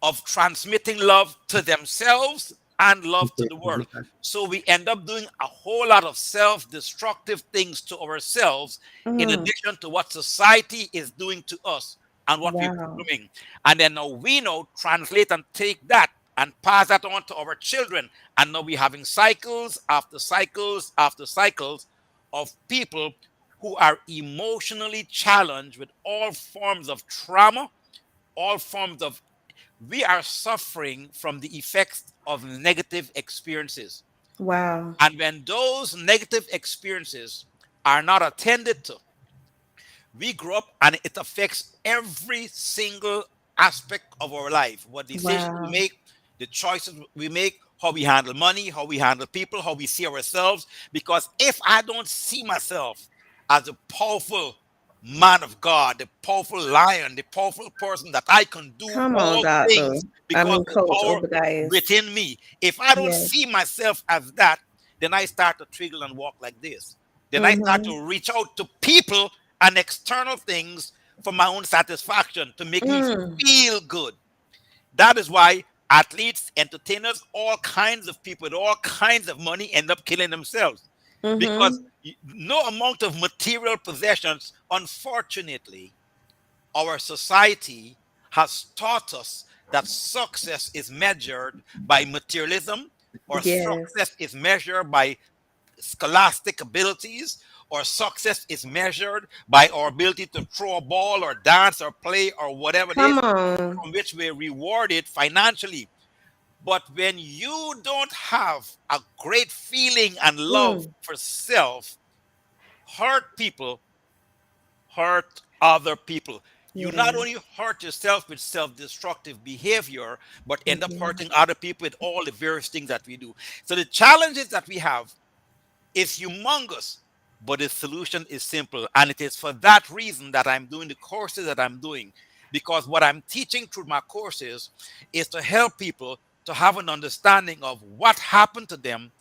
of transmitting love to themselves and love to the world. So we end up doing a whole lot of self-destructive things to ourselves in Mm. addition to what society is doing to us and what we're Wow. programming. And then now we know translate and take that and pass that on to our children. And now we're having cycles after cycles after cycles of people who are emotionally challenged with all forms of trauma, all forms of, we are suffering from the effects of negative experiences. Wow. And when those negative experiences are not attended to, we grow up and it affects every single aspect of our life. What decisions we Wow. make, the choices we make, how we handle money, how we handle people, how we see ourselves. Because if I don't see myself as a powerful man of God, the powerful lion, the powerful person that I can do Come on, all doctor. things I because mean, the Coach power Obadiah. within me. If I don't Yes. see myself as that, then I start to trigger and walk like this. Then I start Mm-hmm. to reach out to people and external things for my own satisfaction to make me Mm. feel good. That is why athletes, entertainers, all kinds of people with all kinds of money end up killing themselves. because Mm-hmm. no amount of material possessions, unfortunately, our society has taught us that success is measured by materialism, or Yes. success is measured by scholastic abilities, or success is measured by our ability to throw a ball or dance or play or whatever it Come is, on. from which we're rewarded financially. But when you don't have a great feeling and love Mm. for self, hurt people hurt other people. You not Yeah. only hurt yourself with self-destructive behavior, but end up Yeah. hurting other people with all the various things that we do. So the challenges that we have is humongous, but the solution is simple. And it is for that reason that I'm doing the courses that I'm doing, because what I'm teaching through my courses is to help people to have an understanding of what happened to them,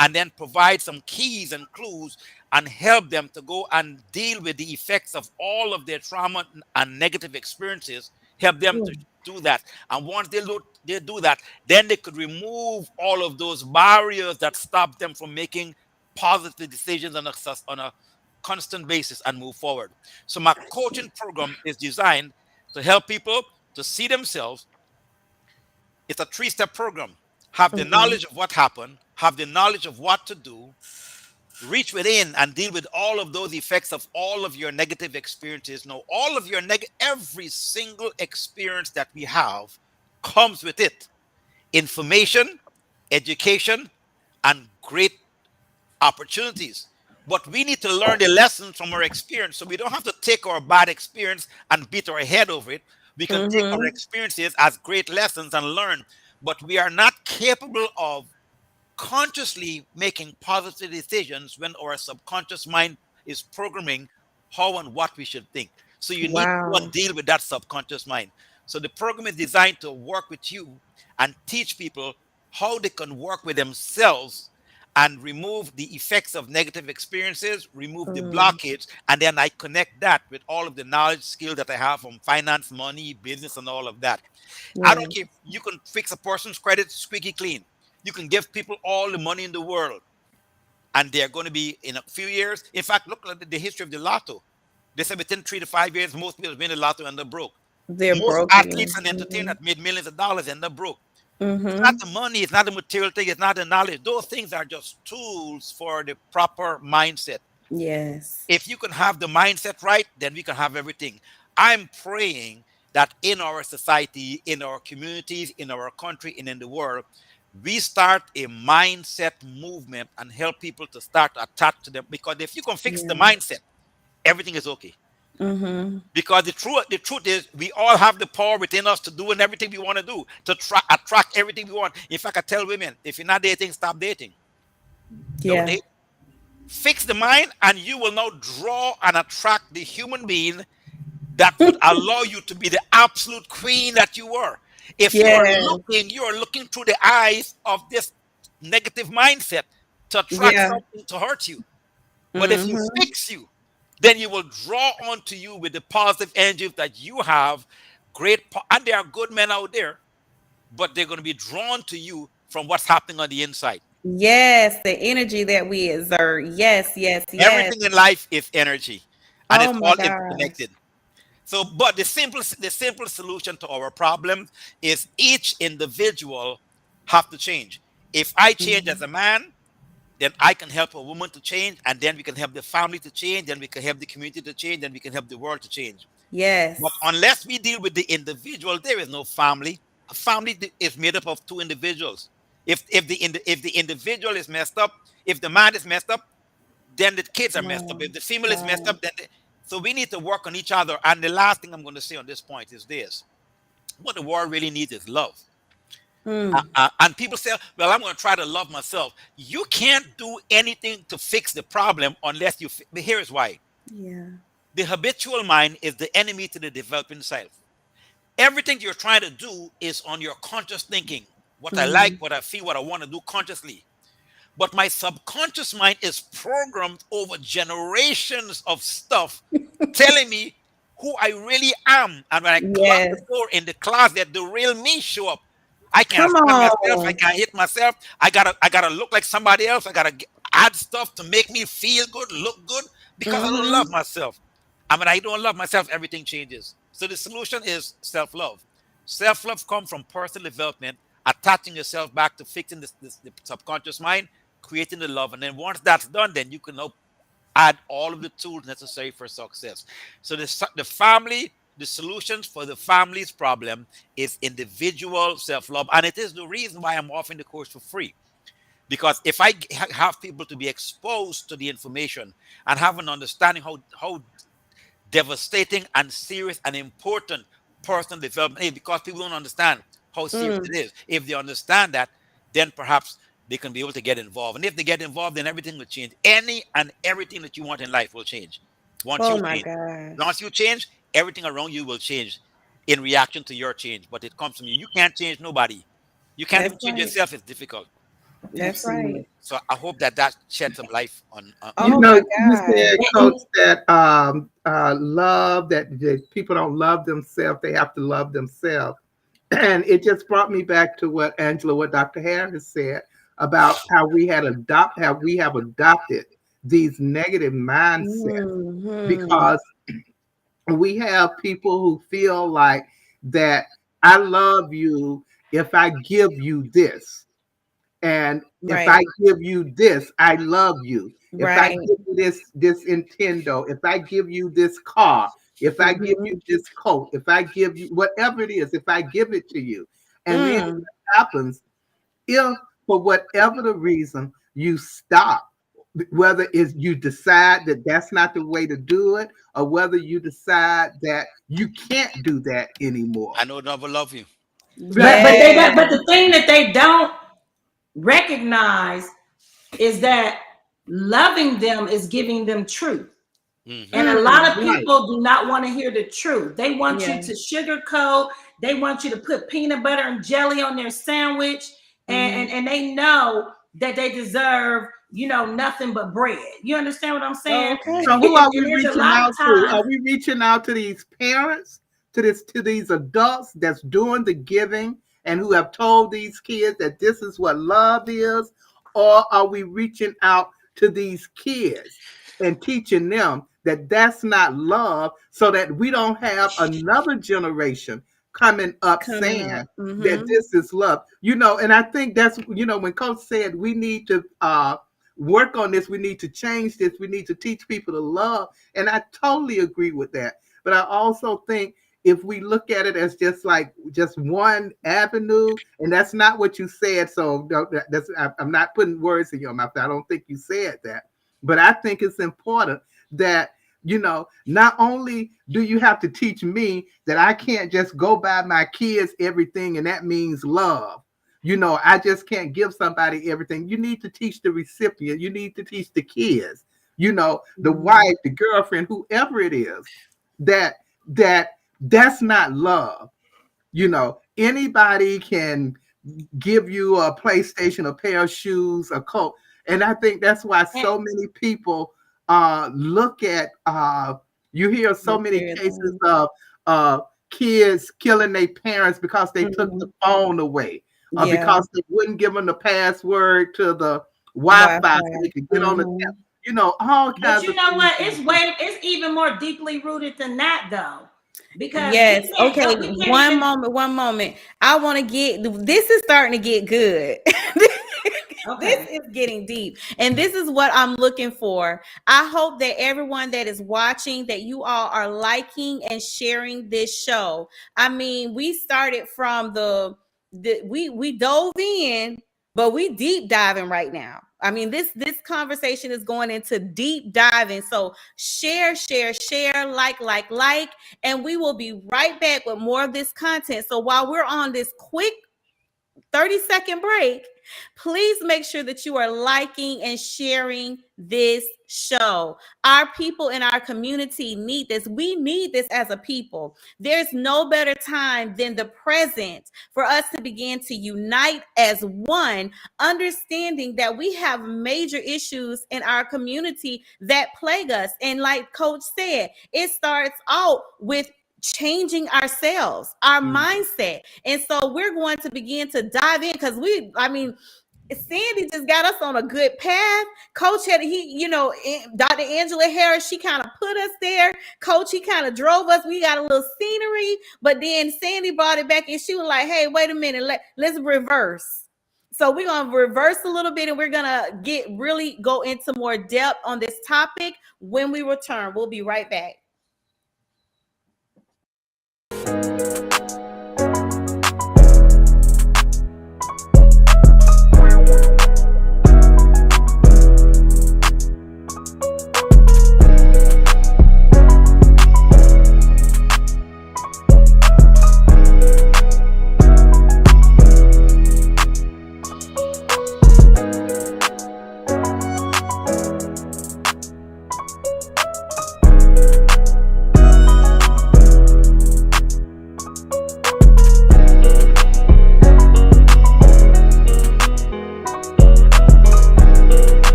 and then provide some keys and clues and help them to go and deal with the effects of all of their trauma and negative experiences, help them to Mm. do that. And once they do that, then they could remove all of those barriers that stop them from making positive decisions on a constant basis and move forward. So my coaching program is designed to help people to see themselves. It's a three-step program. Have the Mm-hmm. knowledge of what happened, have the knowledge of what to do, reach within and deal with all of those effects of all of your negative experiences. Now, all of your every single experience that we have comes with it information, education, and great opportunities. But we need to learn the lessons from our experience. So we don't have to take our bad experience and beat our head over it. We can take our Mm-hmm. experiences as great lessons and learn. But we are not capable of consciously making positive decisions when our subconscious mind is programming how and what we should think. So you need to go and Wow. deal with that subconscious mind. So the program is designed to work with you and teach people how they can work with themselves and remove the effects of negative experiences, remove the Mm. blockage, and then I connect that with all of the knowledge, skill that I have from finance, money, business, and all of that. I Yeah. don't care if you can fix a person's credit squeaky clean. You can give people all the money in the world, and they're going to be in a few years. In fact, look at the history of the lotto. They say within 3 to 5 years, most people win the lotto and they're broke. They're Most broken. athletes and entertainers that made millions of dollars and they're broke. It's not Mm-hmm. the money, it's not the material thing, it's not the knowledge. Those things are just tools for the proper mindset. Yes. If you can have the mindset right, then we can have everything. I'm praying that in our society, in our communities, in our country, and in the world, we start a mindset movement and help people to start to attach to them. Because if you can fix the Yeah. mindset, everything is okay. Mm-hmm. Because the truth is, we all have the power within us to do and everything we want to do, to attract everything we want. In fact, I tell women, if you're not dating, stop dating. Don't Yeah. date. Fix the mind, and you will now draw and attract the human being that would allow you to be the absolute queen that you were. If Yes. you are looking through the eyes of this negative mindset to attract Yeah. something to hurt you. But if you Mm-hmm. fix you, then you will draw onto you with the positive energies that you have. And there are good men out there, but they're going to be drawn to you from what's happening on the inside. Yes. The energy that we exert. Yes. Yes. Yes. Everything in life is energy, and Oh it's my all gosh. interconnected. So, but the simple solution to our problem is each individual have to change. If I change as Mhm. a man, then I can help a woman to change, and then we can help the family to change, then we can help the community to change, then we can help the world to change. But Yes. unless we deal with the individual, there is no family. A family is made up of two individuals. If the individual is messed up, if the man is messed up, then the kids are messed up. Wow. If the female is messed Wow. up, so we need to work on each other. And the last thing I'm going to say on this point is this: what the world really needs is love. Mm. And people say, "Well, I'm going to try to love myself." You can't do anything to fix the problem unless you. But here is why: Yeah. the habitual mind is the enemy to the developing self. Everything you're trying to do is on your conscious thinking. What I like, Mm. what I feel, what I want to do consciously. But my subconscious mind is programmed over generations of stuff telling me who I really am. And when I clock the Yes. door in the closet, the real me show up. I can't Come stand myself. I on. can't hit myself. I gotta look like somebody else. add stuff to make me feel good, look good, because I don't love myself. And when I don't love myself, everything changes. So the solution is self-love. Self-love comes from personal development, attaching yourself back to fixing the subconscious mind, creating the love. And then once that's done, then you can now add all of the tools necessary for success. So the family, the solutions for the family's problem is individual self-love. And it is the reason why I'm offering the course for free. Because if I have people to be exposed to the information and have an understanding how devastating and serious and important personal development is, because people don't understand how serious it is. If they understand that, then perhaps they can be able to get involved. And if they get involved, then everything will change. Any and everything that you want in life will change. Once you change. Once you change, everything around you will change in reaction to your change. But it comes from you. You can't change nobody. You can't even change yourself. It's difficult. That's right. So I hope that shed some life on. You know, you said, Coach, that love, that people don't love themselves; they have to love themselves. And it just brought me back to what Dr. Harris said about how we have adopted these negative mindsets, because we have people who feel like that I love you if I give you this. And if I give you this, I love you. If I give you this Nintendo, if I give you this car, if I give you this coat, if I give you whatever it is, if I give it to you, and then what happens if for whatever the reason you stop, whether it's you decide that that's not the way to do it, or whether you decide that you can't do that anymore. I know never love you. But the thing that they don't recognize is that loving them is giving them truth. And a lot of people do not want to hear the truth. They want you to sugarcoat. They want you to put peanut butter and jelly on their sandwich. And they know that they deserve, nothing but bread. You understand what I'm saying? Okay. So who are we reaching out to? Are we reaching out to these parents, to these adults that's doing the giving and who have told these kids that this is what love is? Or are we reaching out to these kids and teaching them that that's not love, so that we don't have another generation coming up saying that this is love? And I think that's, when Coach said we need to work on this, we need to change this, we need to teach people to love. And I totally agree with that. But I also think if we look at it as just one avenue, and that's not what you said, so I'm not putting words in your mouth. I don't think you said that. But I think it's important that, not only do you have to teach me that I can't just go buy my kids everything and that means love. I just can't give somebody everything. You need to teach the recipient. You need to teach the kids, the wife, the girlfriend, whoever it is, that's not love. Anybody can give you a PlayStation, a pair of shoes, a coat. And I think that's why so many people look at, you hear so many cases of kids killing their parents because they took the phone away, or because they wouldn't give them the password to the Wi-Fi so they could get on the all kinds of things. But you know what? It's even more deeply rooted than that, though. Because one moment. I want to this is starting to get good. This is getting deep, and this is what I'm looking for. I hope that everyone that is watching, that you all are liking and sharing this show. I mean, we started from we dove in, but we deep diving right now. I mean, this conversation is going into deep diving. So share, like, and we will be right back with more of this content. So while we're on this quick 30-second break, please make sure that you are liking and sharing this show. Our people in our community need this. We need this as a people. There's no better time than the present for us to begin to unite as one, understanding that we have major issues in our community that plague us. And like Coach said, it starts out with changing ourselves, our mindset. And so we're going to begin to dive in, because Sandy just got us on a good path. Coach had Dr. Angela Harris, she kind of put us there. Coach, he kind of drove us. We got a little scenery, but then Sandy brought it back and she was like, hey, wait a minute, let's reverse. So we're going to reverse a little bit and we're going to really go into more depth on this topic when we return. We'll be right back.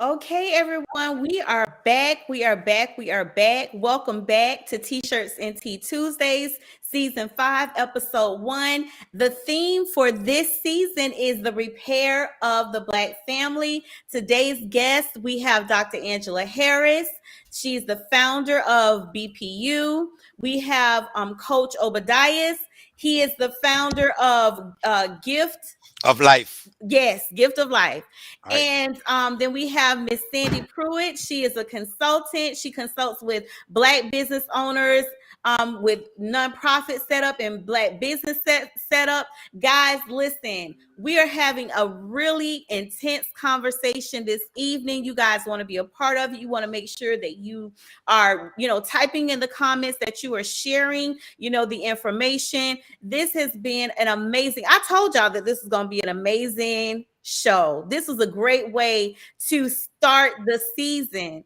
Okay, everyone, we are back. We are back. We are back. Welcome back to T-Shirts and Tea Tuesdays, Season 5, Episode 1. The theme for this season is the repair of the Black family. Today's guest, we have Dr. Angela Harris. She's the founder of BPU. We have Coach Obadiah. He is the founder of Gift of Life. Yes, Gift of Life. All right. And then we have Miss Sandy Pruitt. She is a consultant. She consults with Black business owners, with nonprofit setup and Black business setup. Guys, listen, we are having a really intense conversation this evening. You guys want to be a part of it. You want to make sure that you are, typing in the comments, that you are sharing, the information. This has been an amazing, I told y'all that this is going to be an amazing show. This was a great way to start the season.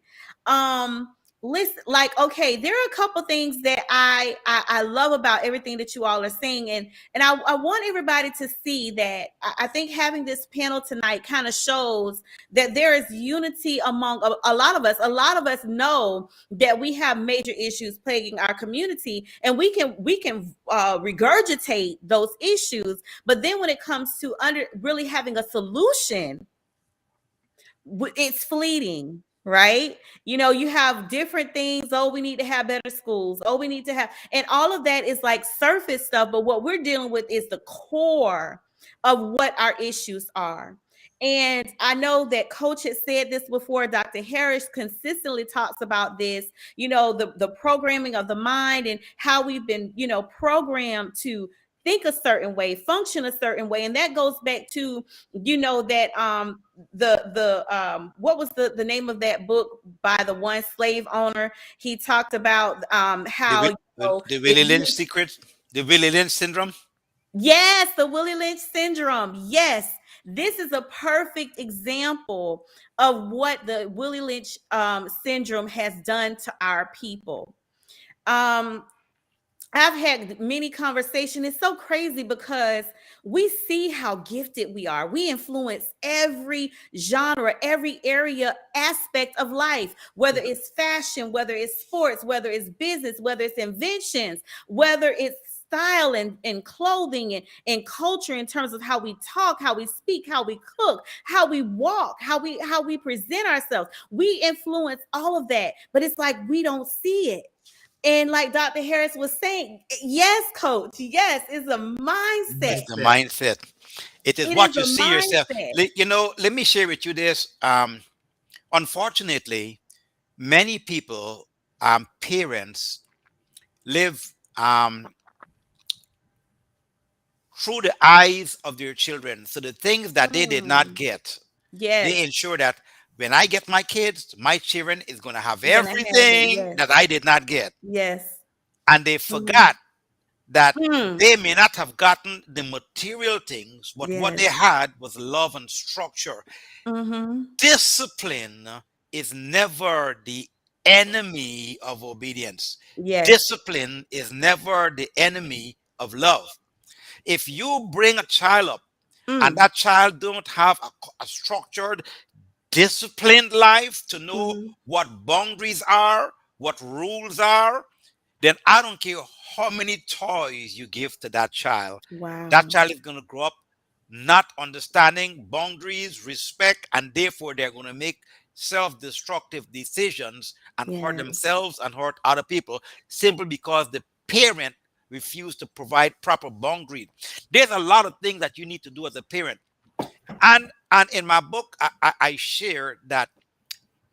Listen, okay, there are a couple things that I love about everything that you all are saying, and I want everybody to see that I think having this panel tonight kind of shows that there is unity among a lot of us. A lot of us know that we have major issues plaguing our community, and we can regurgitate those issues, but then when it comes to really having a solution, it's fleeting. Right? You have different things. Oh, we need to have better schools. Oh, we need to have, and all of that is like surface stuff. But what we're dealing with is the core of what our issues are. And I know that Coach has said this before. Dr. Harris consistently talks about this, the programming of the mind and how we've been, programmed to think a certain way, function a certain way. And that goes back to, that what was the name of that book by the one slave owner? He talked about how the Willie Lynch secret, the Willie Lynch syndrome. Yes, the Willie Lynch syndrome. Yes, this is a perfect example of what the Willie Lynch syndrome has done to our people. I've had many conversations. It's so crazy because we see how gifted we are. We influence every genre, every area, aspect of life, whether it's fashion, whether it's sports, whether it's business, whether it's inventions, whether it's style and clothing and culture in terms of how we talk, how we speak, how we cook, how we walk, how we present ourselves. We influence all of that, but it's like we don't see it. And like Dr. Harris was saying, yes, Coach, yes, it's a mindset. It's the mindset. It is what you see yourself. Let me share with you this. Unfortunately, many people, parents, live through the eyes of their children. So the things that they did not get, they ensure that when I get my kids, my children is going to have everything that I did not get. Yes. And they forgot that they may not have gotten the material things, but what they had was love and structure. Discipline is never the enemy of obedience. Yes. Discipline is never the enemy of love. If you bring a child up and that child don't have a structured, disciplined life to know what boundaries are, what rules are, then I don't care how many toys you give to that child. Wow. That child is going to grow up not understanding boundaries, respect, and therefore they're going to make self-destructive decisions and hurt Yes. themselves and hurt other people simply because the parent refused to provide proper boundaries. There's a lot of things that you need to do as a parent. And in my book, I share that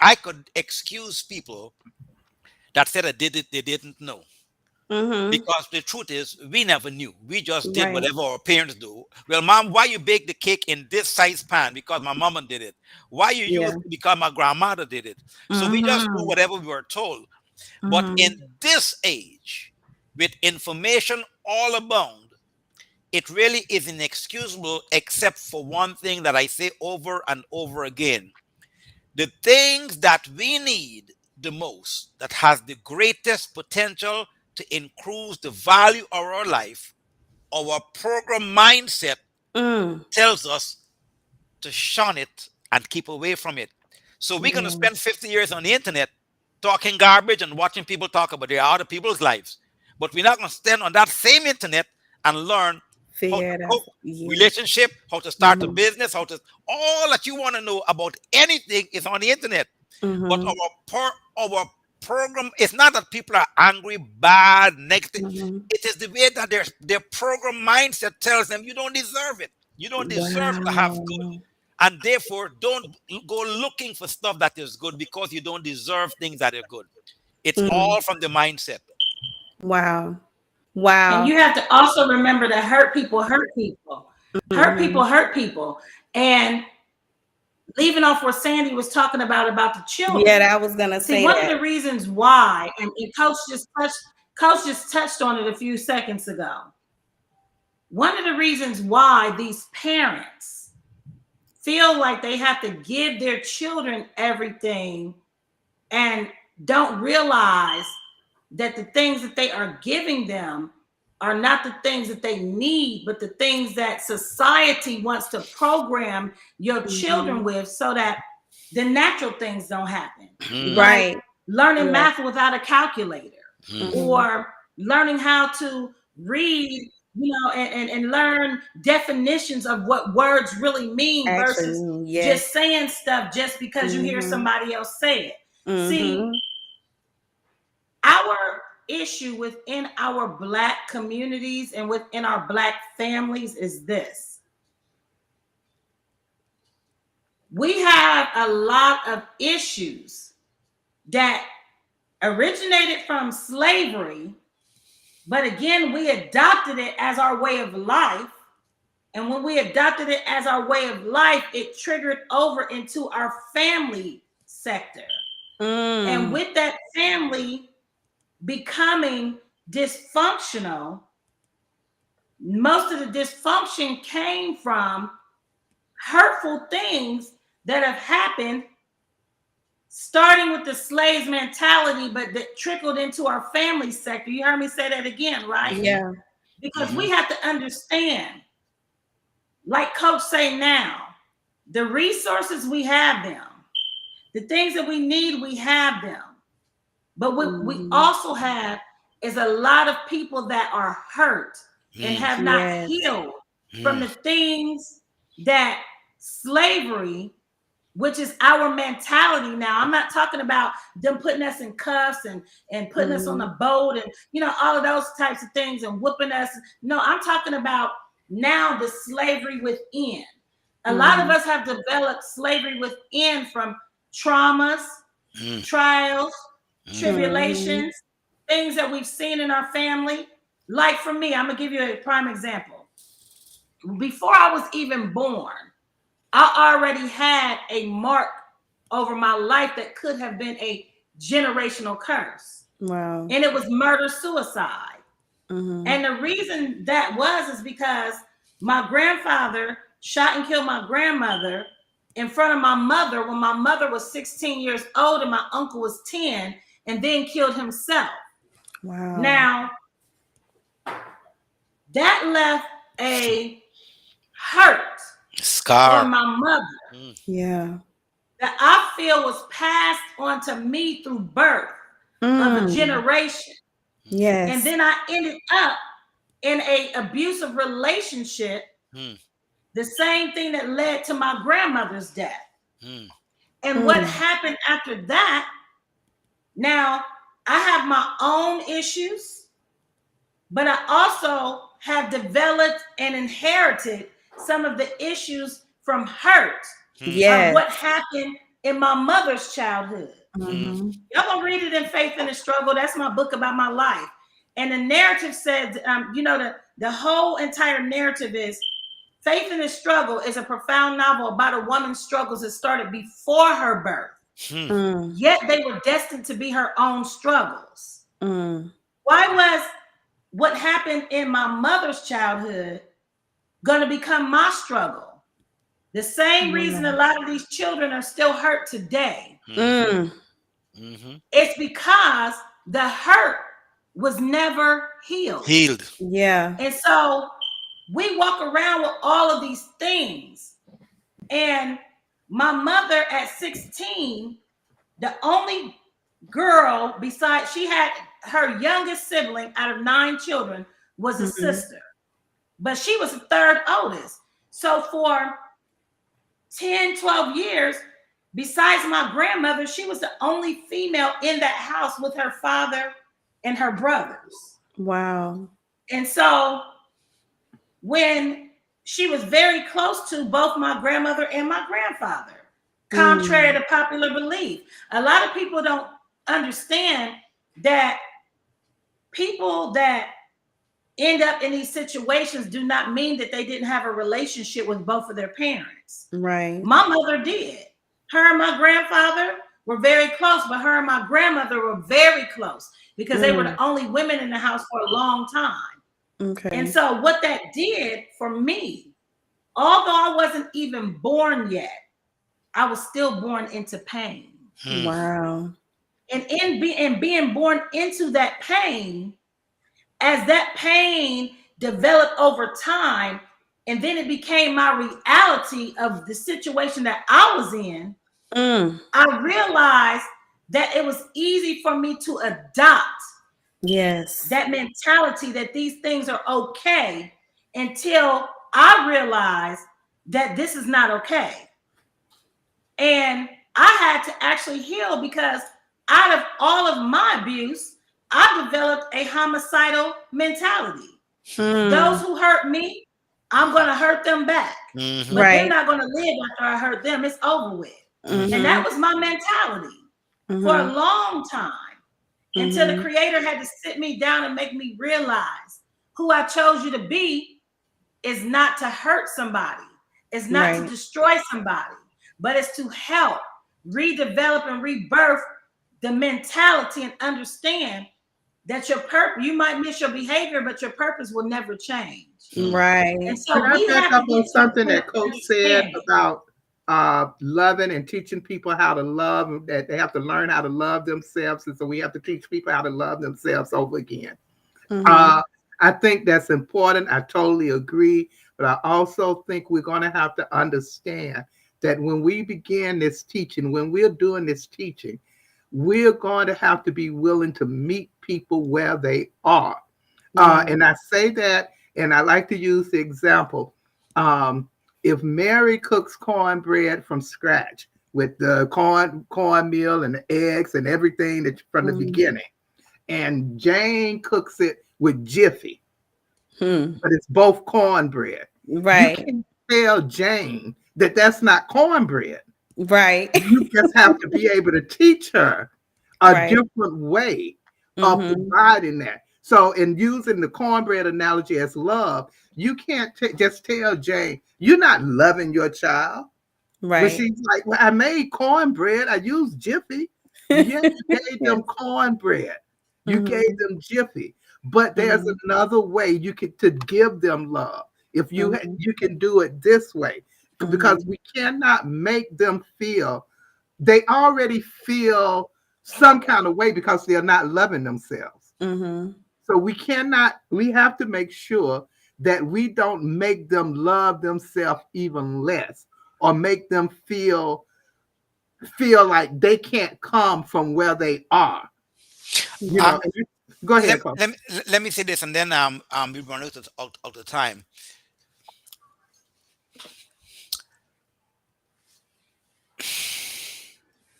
I could excuse people that said that they didn't know. Because the truth is, we never knew. We just did Right. whatever our parents do. Well, mom, why you bake the cake in this size pan? Because my mama did it. Why you use it? Because my grandmother did it. So we just do whatever we were told. But in this age, with information all abound, it really is inexcusable except for one thing that I say over and over again. The things that we need the most, that has the greatest potential to increase the value of our life, our program mindset tells us to shun it and keep away from it. So we're going to spend 50 years on the internet talking garbage and watching people talk about their other people's lives. But we're not going to stand on that same internet and learn how to cope, relationship, how to start a business, how to, all that you want to know about anything is on the internet. But our program, it's not that people are angry, bad, negative. It is the way that their program mindset tells them you don't deserve it. You don't deserve to have good. And therefore, don't go looking for stuff that is good because you don't deserve things that are good. It's all from the mindset. Wow. Wow. And you have to also remember that hurt people hurt people. Hurt people hurt people. And leaving off what Sandy was talking about the children. Yeah, I was gonna say one of the reasons why, and Coach just touched on it a few seconds ago. One of the reasons why these parents feel like they have to give their children everything and don't realize that the things that they are giving them are not the things that they need, but the things that society wants to program your children with so that the natural things don't happen. Right. Like learning math without a calculator or learning how to read, and learn definitions of what words really mean versus just saying stuff just because you hear somebody else say it. See, our issue within our Black communities and within our Black families is this. We have a lot of issues that originated from slavery, but again, we adopted it as our way of life. And when we adopted it as our way of life, it triggered over into our family sector. And with that family becoming dysfunctional, most of the dysfunction came from hurtful things that have happened, starting with the slaves mentality, but that trickled into our family sector. You heard me say that again, right? Yeah. Because we have to understand, like Coach say now, the resources, we have them. The things that we need, we have them. But what we also have is a lot of people that are hurt and have not healed from the things that slavery, which is our mentality now. I'm not talking about them putting us in cuffs and putting us on a boat and, all of those types of things and whooping us. No, I'm talking about now the slavery within. A lot of us have developed slavery within from traumas, trials, tribulations, things that we've seen in our family. Like for me, I'm gonna give you a prime example. Before I was even born, I already had a mark over my life that could have been a generational curse. Wow. And it was murder suicide. And the reason that is because my grandfather shot and killed my grandmother in front of my mother when my mother was 16 years old and my uncle was 10, and then killed himself. Wow. Now, that left a hurt Scar. on my mother Yeah. that I feel was passed on to me through birth of a generation. Yes. And then I ended up in a abusive relationship, the same thing that led to my grandmother's death. And what happened after that, now I have my own issues, but I also have developed and inherited some of the issues from hurt of what happened in my mother's childhood. Y'all gonna read it in Faith in the Struggle. That's my book about my life. And the narrative says, the whole entire narrative is Faith in the Struggle is a profound novel about a woman's struggles that started before her birth. Yet they were destined to be her own struggles. Why was what happened in my mother's childhood going to become my struggle? The same reason a lot of these children are still hurt today. It's because the hurt was never healed. Yeah. And so we walk around with all of these things. And my mother at 16, the only girl besides, she had her youngest sibling out of 9 children was a sister, but she was the third oldest. So for 10, 12 years, besides my grandmother, she was the only female in that house with her father and her brothers. Wow. And so when she was very close to both my grandmother and my grandfather, contrary to popular belief, a lot of people don't understand that people that end up in these situations do not mean that they didn't have a relationship with both of their parents. Right. My mother did. Her and my grandfather were very close, but her and my grandmother were very close because they were the only women in the house for a long time. Okay. And so what that did for me, although I wasn't even born yet, I was still born into pain. Wow. And in being born into that pain, as that pain developed over time, and then it became my reality of the situation that I was in, I realized that it was easy for me to adopt that mentality that these things are okay until I realized that this is not okay. And I had to actually heal because out of all of my abuse, I developed a homicidal mentality. Those who hurt me, I'm going to hurt them back. But they're not going to live after I hurt them. It's over with. And that was my mentality for a long time until the Creator had to sit me down and make me realize who I chose you to be is not to hurt somebody. It's not to destroy somebody, but it's to help redevelop and rebirth the mentality and understand that your purpose, you might miss your behavior, but your purpose will never change. Right. And so Can I back up on something that Coach understand. said about loving and teaching people how to love, that they have to learn how to love themselves. And so we have to teach people how to love themselves over again. I think that's important. I totally agree. But I also think we're going to have to understand that when we begin this teaching, when we're doing this teaching, we're going to have to be willing to meet people where they are. And I say that, and I like to use the example. If Mary cooks cornbread from scratch with the cornmeal and the eggs and everything that from the beginning, and Jane cooks it with Jiffy, but it's both cornbread. Right. You can't tell Jane that that's not cornbread. Right. You just have to be able to teach her a different way of providing that. So in using the cornbread analogy as love, you can't just tell Jane, you're not loving your child. Right. But she's like, well, I made cornbread. I used Jiffy. Yeah, you gave them cornbread. You gave them Jiffy. But there's another way you can to give them love. If you you can do it this way. because we cannot make them feel, they already feel some kind of way because they're not loving themselves. So we have to make sure that we don't make them love themselves even less, or make them feel like they can't come from where they are. You know, go ahead, Carl. Let me say this, and then we run out of the time.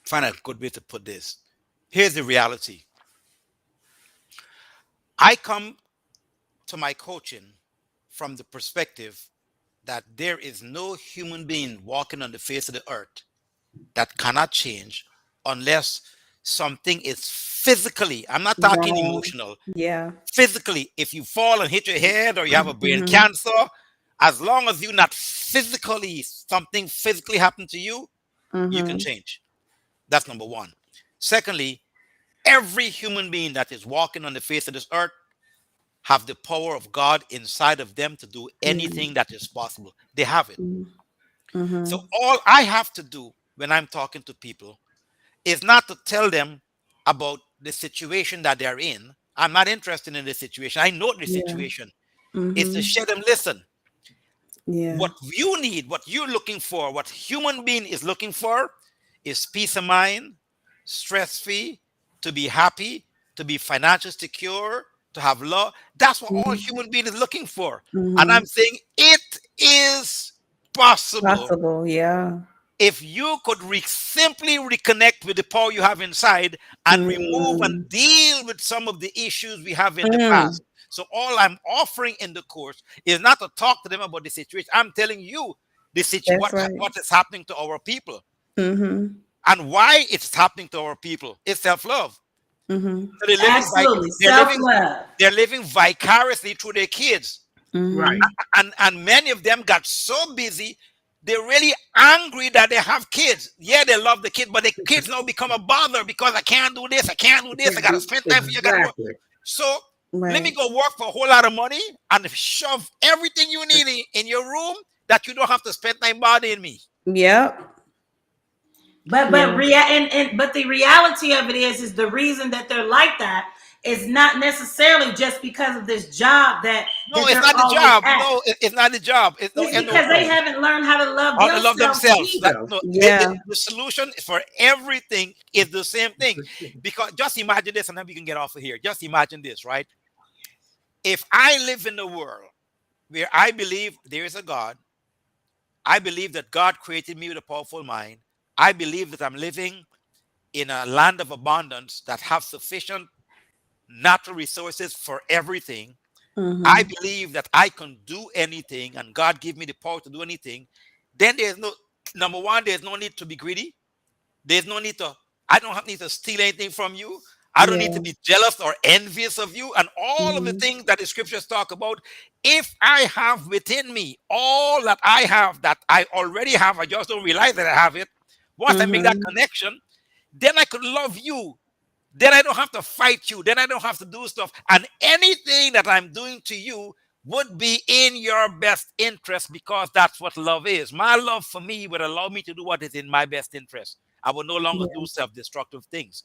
Find a good way to put this. Here's the reality. I come to my coaching from the perspective that there is no human being walking on the face of the earth that cannot change unless something is physically, I'm not talking emotional, physically, if you fall and hit your head or you have a brain cancer, as long as you're not physically, something physically happened to you, you can change. That's number one. Secondly, every human being that is walking on the face of this earth have the power of God inside of them to do anything that is possible. They have it. So all I have to do when I'm talking to people is not to tell them about the situation that they're in. I'm not interested in the situation. I know the situation. It's to show them, listen, what you need, what you're looking for, what human being is looking for is peace of mind, stress-free, to be happy, to be financially secure, to have love. That's what all human being is looking for. And I'm saying it is possible. If you could simply reconnect with the power you have inside and remove and deal with some of the issues we have in the past. So all I'm offering in the course is not to talk to them about the situation. I'm telling you the situation, what is happening to our people. And why it's happening to our people. It's self-love. So they're living vicariously through their kids. Right. And many of them got so busy, they're really angry that they have kids. Yeah, they love the kids, but the kids now become a bother because I can't do this, I can't do this, I gotta spend time for you. So let me go work for a whole lot of money and shove everything you need in your room that you don't have to spend time bothering me. But the reality of it is the reason that they're like that is not necessarily just because of this job that it's not the job. No, it's not the job. It's because they haven't learned how to love themselves. The solution for everything is the same thing. Because just imagine this, and then we can get off of here. Just imagine this, right? If I live in a world where I believe there is a God, I believe that God created me with a powerful mind, I believe that I'm living in a land of abundance that have sufficient natural resources for everything. I believe that I can do anything and God give me the power to do anything. Then there's number one, there's no need to be greedy. There's no need to, I don't need to steal anything from you. I don't need to be jealous or envious of you. And all of the things that the scriptures talk about, if I have within me all that I already have, I just don't realize that I have it. Once I make that connection, then I could love you. Then I don't have to fight you. Then I don't have to do stuff. And anything that I'm doing to you would be in your best interest because that's what love is. My love for me would allow me to do what is in my best interest. I will no longer do self-destructive things.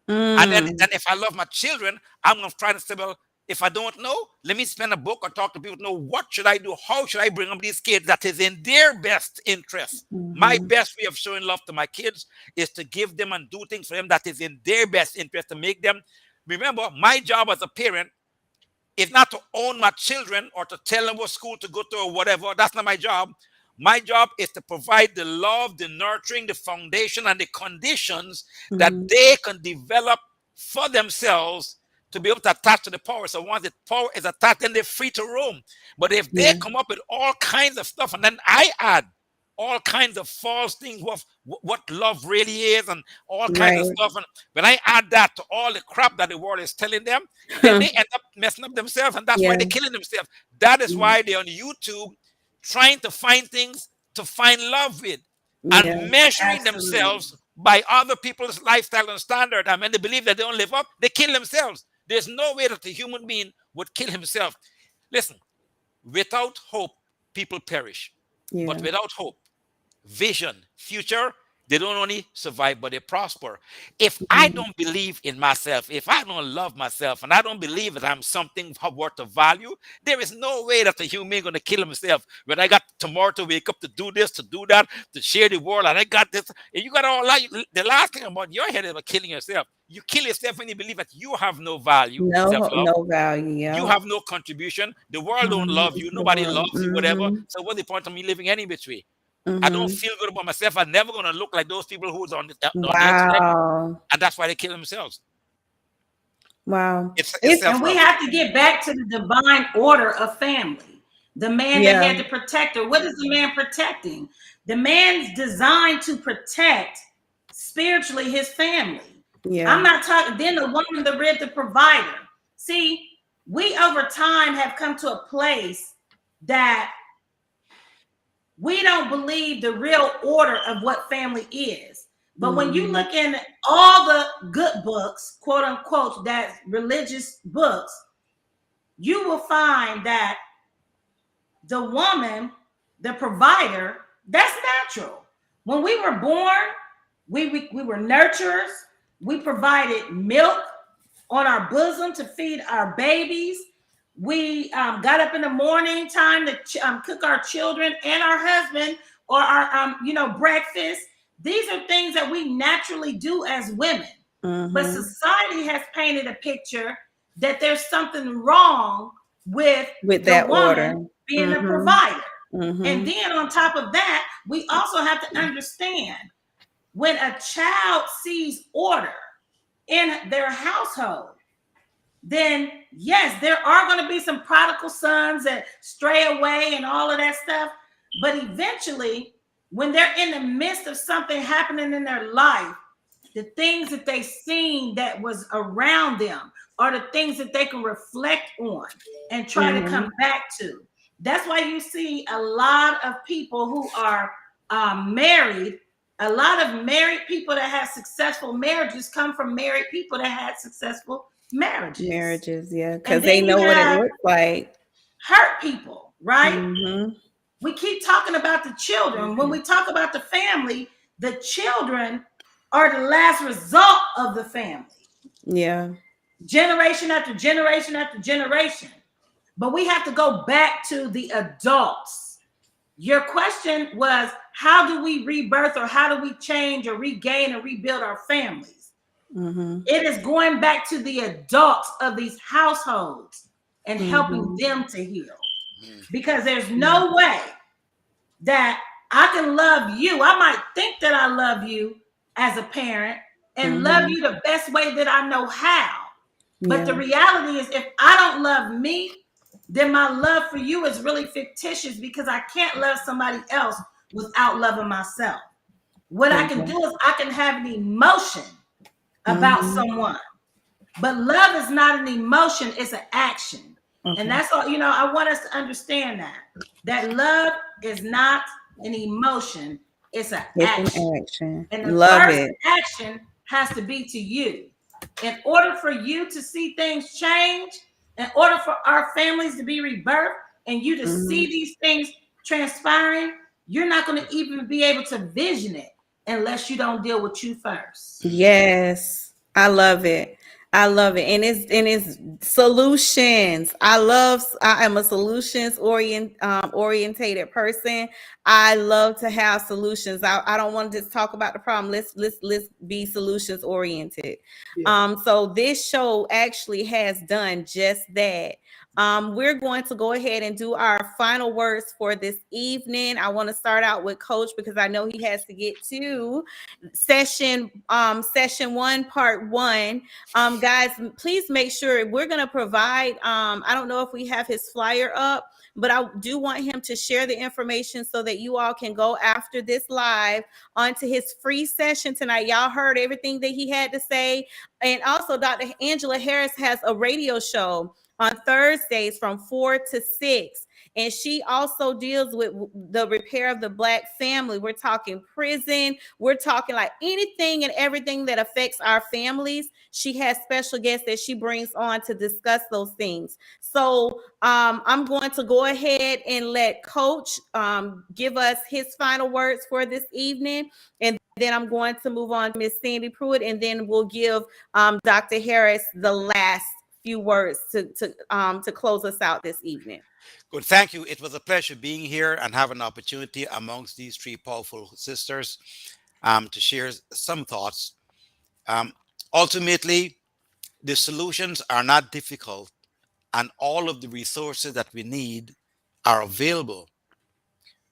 And then if I love my children, I'm going to try to say, well, if I don't know, let me spend a book or talk to people to know what should I do? How should I bring up these kids that is in their best interest? My best way of showing love to my kids is to give them and do things for them that is in their best interest to make them. Remember, my job as a parent is not to own my children or to tell them what school to go to or whatever. That's not my job. My job is to provide the love, the nurturing, the foundation, and the conditions that they can develop for themselves to be able to attach to the power. So once the power is attached, then they're free to roam. But if they come up with all kinds of stuff, and then I add all kinds of false things of what love really is and all kinds of stuff, and when I add that to all the crap that the world is telling them, then they end up messing up themselves, and that's why they're killing themselves. That is why they're on YouTube trying to find things to find love with and measuring themselves by other people's lifestyle and standard. And when they believe that they don't live up, they kill themselves. There's no way that a human being would kill himself. Listen, without hope, people perish. But without hope, vision, future, they don't only survive, but they prosper. If I don't believe in myself, if I don't love myself, and I don't believe that I'm something worth of value, there is no way that the human going to kill himself. When I got tomorrow to wake up to do this, to do that, to share the world, and I got this, and you got all that. The last thing about your head is about killing yourself. You kill yourself when you believe that you have no value, self-love. No value. Yeah. You have no contribution. The world don't love you. Nobody loves you, whatever. So what's the point of me living any which way? I don't feel good about myself. I'm never going to look like those people who's on the internet. And that's why they kill themselves. Wow. And we have to get back to the divine order of family. The man that had to protect her. What is the man protecting? The man's designed to protect spiritually his family. Yeah. I'm not talking, then the woman, the provider. See, we over time have come to a place that we don't believe the real order of what family is. But when you look in all the good books, quote unquote, that religious books, you will find that the woman, the provider, that's natural. When we were born, we were nurturers. We provided milk on our bosom to feed our babies. We got up in the morning time to cook our children and our husband, or our breakfast. These are things that we naturally do as women. But society has painted a picture that there's something wrong with that woman order being a provider. And then on top of that, we also have to understand, when a child sees order in their household, then yes, there are going to be some prodigal sons that stray away and all of that stuff. But eventually, when they're in the midst of something happening in their life, the things that they seen that was around them are the things that they can reflect on and try to come back to. That's why you see a lot of people who are married. A lot of married people that have successful marriages come from married people that had successful marriages, yeah, because they know what it looks like. Hurt people, right? We keep talking about the children. When we talk about the family, the children are the last result of the family. Yeah. Generation after generation after generation. But we have to go back to the adults. Your question was, how do we rebirth, or how do we change or regain or rebuild our families? It is going back to the adults of these households and helping them to heal. Because there's no way that I can love you. I might think that I love you as a parent and love you the best way that I know how. But the reality is, if I don't love me, then my love for you is really fictitious, because I can't love somebody else without loving myself. What I can do is I can have an emotion about someone, but love is not an emotion, it's an action. And that's all, I want us to understand that love is not an emotion, it's an action. And the first action has to be to you. In order for you to see things change, in order for our families to be rebirthed, and you to see these things transpiring, you're not going to even be able to vision it unless you don't deal with you first. Yes, I love it. And it's solutions. I am a solutions orientated person. I love to have solutions. I don't want to just talk about the problem. Let's be solutions oriented. Yeah. So this show actually has done just that. We're going to go ahead and do our final words for this evening. I want to start out with Coach, because I know he has to get to session 1, part 1. Guys, please make sure we're going to provide, I don't know if we have his flyer up, but I do want him to share the information so that you all can go after this live onto his free session tonight. Y'all heard everything that he had to say. And also, Dr. Angela Harris has a radio show on Thursdays from 4 to 6. and she also deals with the repair of the Black family. We're talking prison. We're talking like anything and everything that affects our families. She has special guests that she brings on to discuss those things. So I'm going to go ahead and let Coach give us his final words for this evening, and then I'm going to move on to Miss Sandy Pruitt, and then we'll give Dr. Harris the last few words to close us out this evening. Good. Thank you. It was a pleasure being here and having an opportunity amongst these three powerful sisters to share some thoughts. Ultimately, the solutions are not difficult, and all of the resources that we need are available.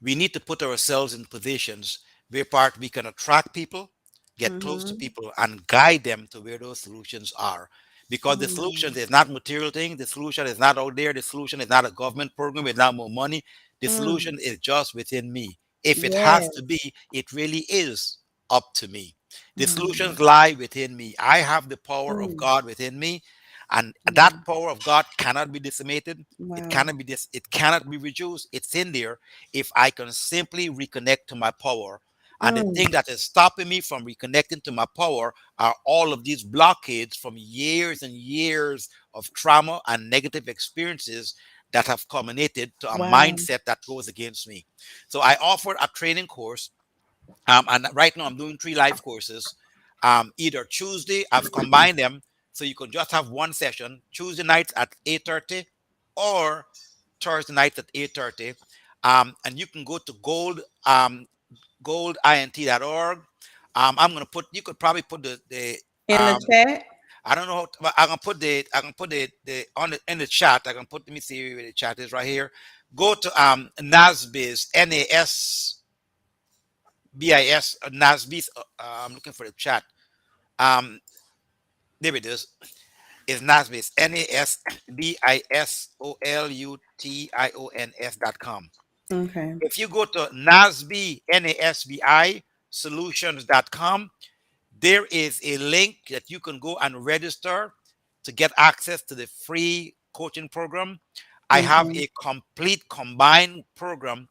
We need to put ourselves in positions where part we can attract people, get close to people, and guide them to where those solutions are. Because the solution is not material thing, the solution is not out there, the solution is not a government program, it's not more money. The solution is just within me. If it has to be, it really is up to me. The solutions lie within me. I have the power of God within me, and that power of God cannot be decimated. It cannot be it cannot be reduced. It's in there if I can simply reconnect to my power. And the thing that is stopping me from reconnecting to my power are all of these blockades from years and years of trauma and negative experiences that have culminated to a mindset that goes against me. So I offered a training course, and right now I'm doing 3 live courses. Either Tuesday, I've combined them so you can just have one session, Tuesday nights at 8:30 or Thursday nights at 8:30. And you can go to goldint.org. I'm gonna put. You could probably put the In the chat. I don't know. But I can put the on the in the chat. I can put. Let me see where the chat is right here. Go to NASBIS NASBIS NASBIS. I'm looking for the chat. There it is. It's NASBIS NASBISOLUTIONS.com. Okay. If you go to NASBI NASBI solutions.com, there is a link that you can go and register to get access to the free coaching program. I have a complete combined program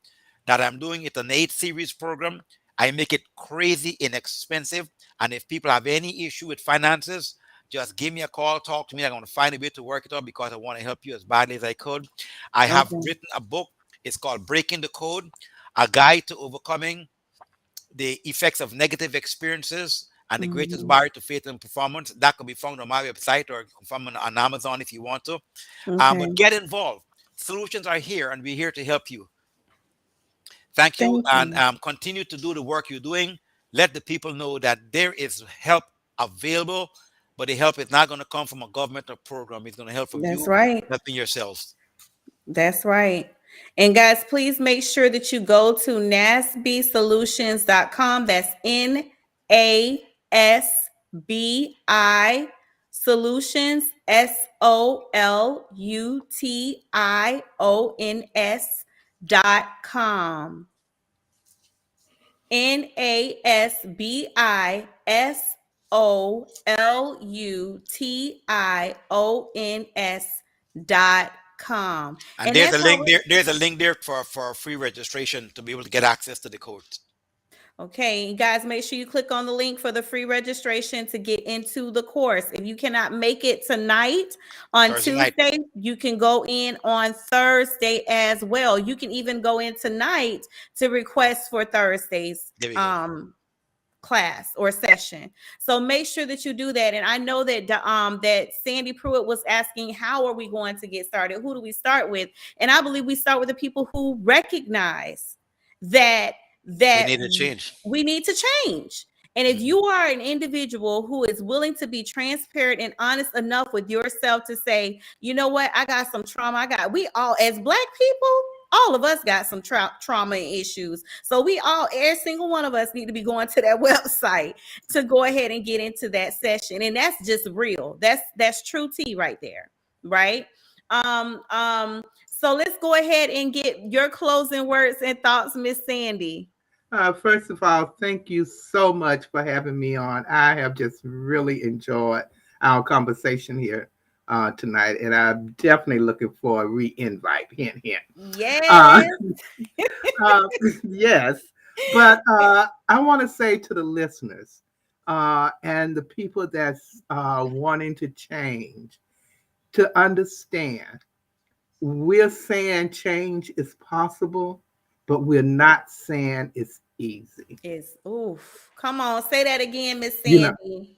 that I'm doing. It's an 8-series program. I make it crazy inexpensive. And if people have any issue with finances, just give me a call, talk to me. I'm going to find a way to work it out because I want to help you as badly as I could. I have written a book. It's called Breaking the Code, a guide to overcoming the effects of negative experiences and the greatest barrier to faith and performance. That can be found on my website or from on Amazon if you want to. But get involved. Solutions are here, and we're here to help you. Thank you, and continue to do the work you're doing. Let the people know that there is help available, but the help is not going to come from a government or program. It's going to help from you helping yourselves. That's right. And guys, please make sure that you go to nasbsolutions.com. That's NASBI Solutions, SOLUTIONS.com. NASBISOLUTIONS.com. And there's a link there. There's a link there for free registration to be able to get access to the course. Okay, guys, make sure you click on the link for the free registration to get into the course. If you cannot make it tonight on Tuesday, you can go in on Thursday as well. You can even go in tonight to request for Thursday's class or session. So make sure that you do that. And I know that that Sandy Pruitt was asking, how are we going to get started? Who do we start with? And I believe we start with the people who recognize that we need to change. We need to change. And if you are an individual who is willing to be transparent and honest enough with yourself to say, you know what, I got some trauma. We all, as Black people, all of us got some trauma issues. So we all, every single one of us need to be going to that website to go ahead and get into that session. And that's just real. That's true tea right there. Right. So let's go ahead and get your closing words and thoughts, Miss Sandy. First of all, thank you so much for having me on. I have just really enjoyed our conversation here tonight, and I'm definitely looking for a re-invite. Hint, hint. Uh, Yes. yes, but I want to say to the listeners and the people that's wanting to change, to understand, we're saying change is possible, but we're not saying it's easy. It's oof. Come on, say that again, Miss You know, Sandy.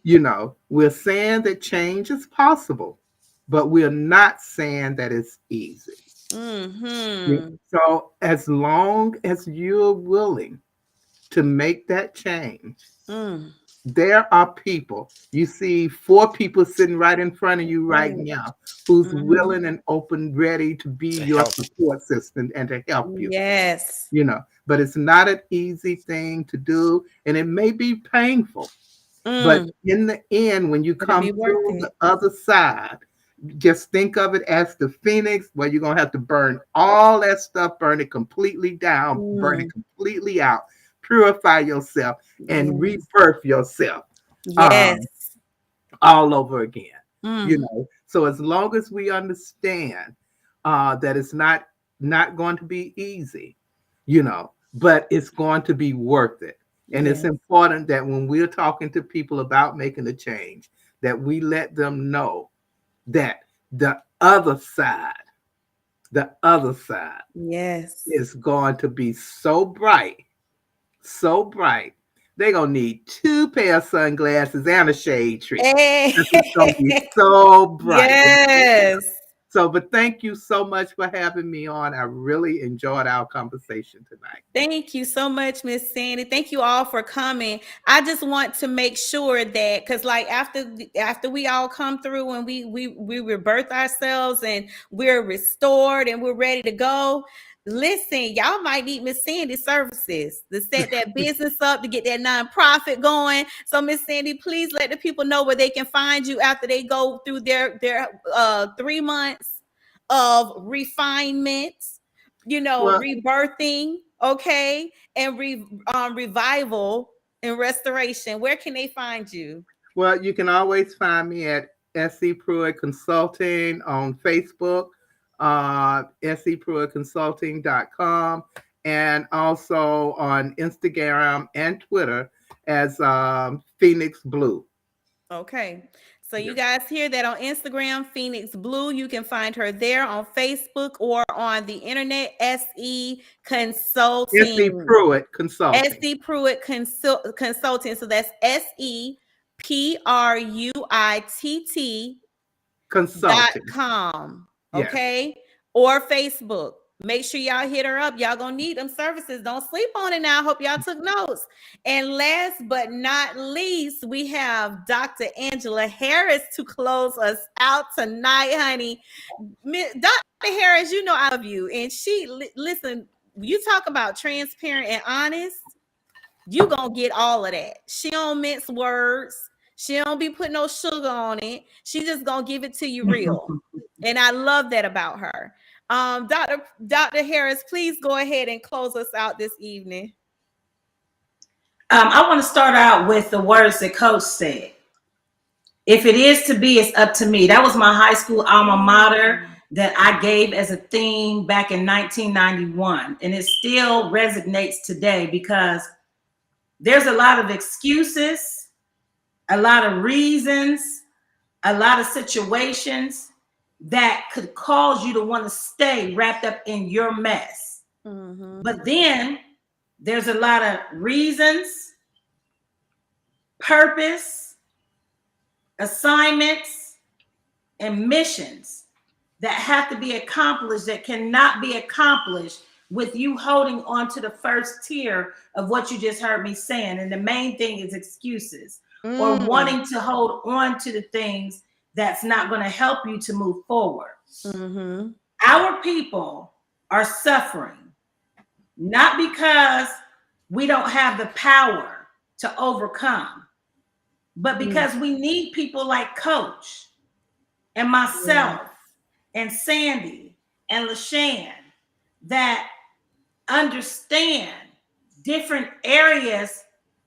we're saying that change is possible, but we're not saying that it's easy. Mm-hmm. So as long as you're willing to make that change, Mm. there are people. You see 4 people sitting right in front of you right Right. now who's Mm-hmm. willing and open, ready to be To your help. support system and to help you. Yes. But it's not an easy thing to do, and it may be painful. But Mm. in the end, when you But it come be worth through the it. other side, just think of it as the phoenix, where you're going to have to burn all that stuff, burn it completely down, burn it Mm. completely out, purify yourself, and Yes. rebirth yourself Yes. um, all over again. Mm. So as long as we understand that it's not going to be easy, but it's going to be worth it. And it's Yes. important that when we're talking to people about making a change, that we let them know that the other side Yes. is going to be so bright, so bright. They're going to need 2 pair of sunglasses and a shade tree. Hey. It's going to be so bright. Yes. But thank you so much for having me on. I really enjoyed our conversation tonight. Thank you so much, Miss Sandy. Thank you all for coming. I just want to make sure that because like after we all come through and we rebirth ourselves and we're restored and we're ready to go. Listen, y'all might need Miss Sandy's services to set that business up, to get that nonprofit going. So, Miss Sandy, please let the people know where they can find you after they go through their 3 months of refinement, Well, rebirthing, okay, and revival and restoration. Where can they find you? Well, you can always find me at SC Pruitt Consulting on Facebook, scpruittconsulting.com, and also on Instagram and Twitter as Phoenix Blue. Okay. So you Yeah. guys hear that on Instagram, Phoenix Blue. You can find her there on Facebook or on the internet, SE SC Consulting. Pruitt Consulting. SE Pruitt Consulting. So that's Consulting. SEPRUITT.com. Yes. Okay. Or Facebook. Make sure y'all hit her up. Y'all gonna need them services. Don't sleep on it now. Hope y'all took notes. And last but not least, we have Dr. Angela Harris to close us out tonight, honey. Dr. Harris, you know I love you. And listen, you talk about transparent and honest, you gonna get all of that. She don't mince words. She don't be putting no sugar on it. She just gonna give it to you real. And I love that about her. Dr. Harris, please go ahead and close us out this evening. I want to start out with the words that Coach said. If it is to be, it's up to me. That was my high school alma mater that I gave as a theme back in 1991. And it still resonates today because there's a lot of excuses, a lot of reasons, a lot of situations that could cause you to want to stay wrapped up in your mess. Mm-hmm. But then there's a lot of reasons, purpose, assignments, and missions that have to be accomplished that cannot be accomplished with you holding on to the first tier of what you just heard me saying. And the main thing is excuses or wanting to hold on to the things that's not going to help you to move forward. Mm-hmm. Our people are suffering, not because we don't have the power to overcome, but because we need people like Coach and myself and Sandy and LaShann that understand different areas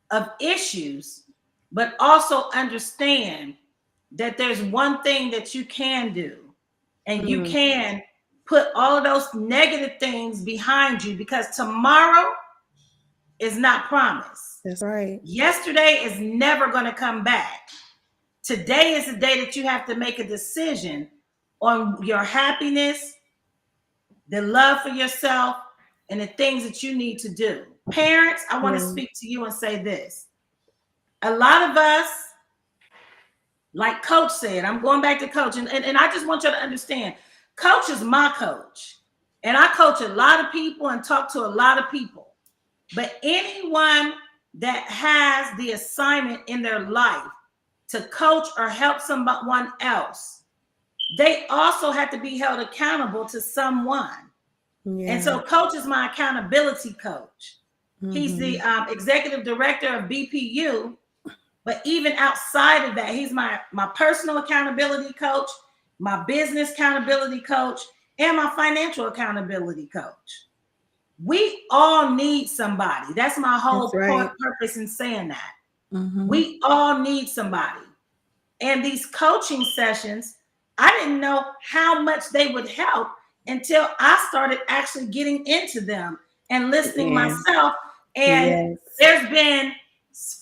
of issues, but also understand that there's one thing that you can do, and you can put all of those negative things behind you, because tomorrow is not promised. That's right. Yesterday is never going to come back. Today is the day that you have to make a decision on your happiness, the love for yourself, and the things that you need to do. Parents, I want to speak to you and say this. A lot of us, like Coach said, I'm going back to Coach, and I just want you to understand, Coach is my coach. And I coach a lot of people and talk to a lot of people. But anyone that has the assignment in their life to coach or help someone else, they also have to be held accountable to someone. Yeah. And so Coach is my accountability coach. He's the executive director of BPU. But even outside of that, he's my personal accountability coach, my business accountability coach, and my financial accountability coach. We all need somebody. That's my whole purpose in saying that. We all need somebody. And these coaching sessions, I didn't know how much they would help until I started actually getting into them and listening myself. And there's been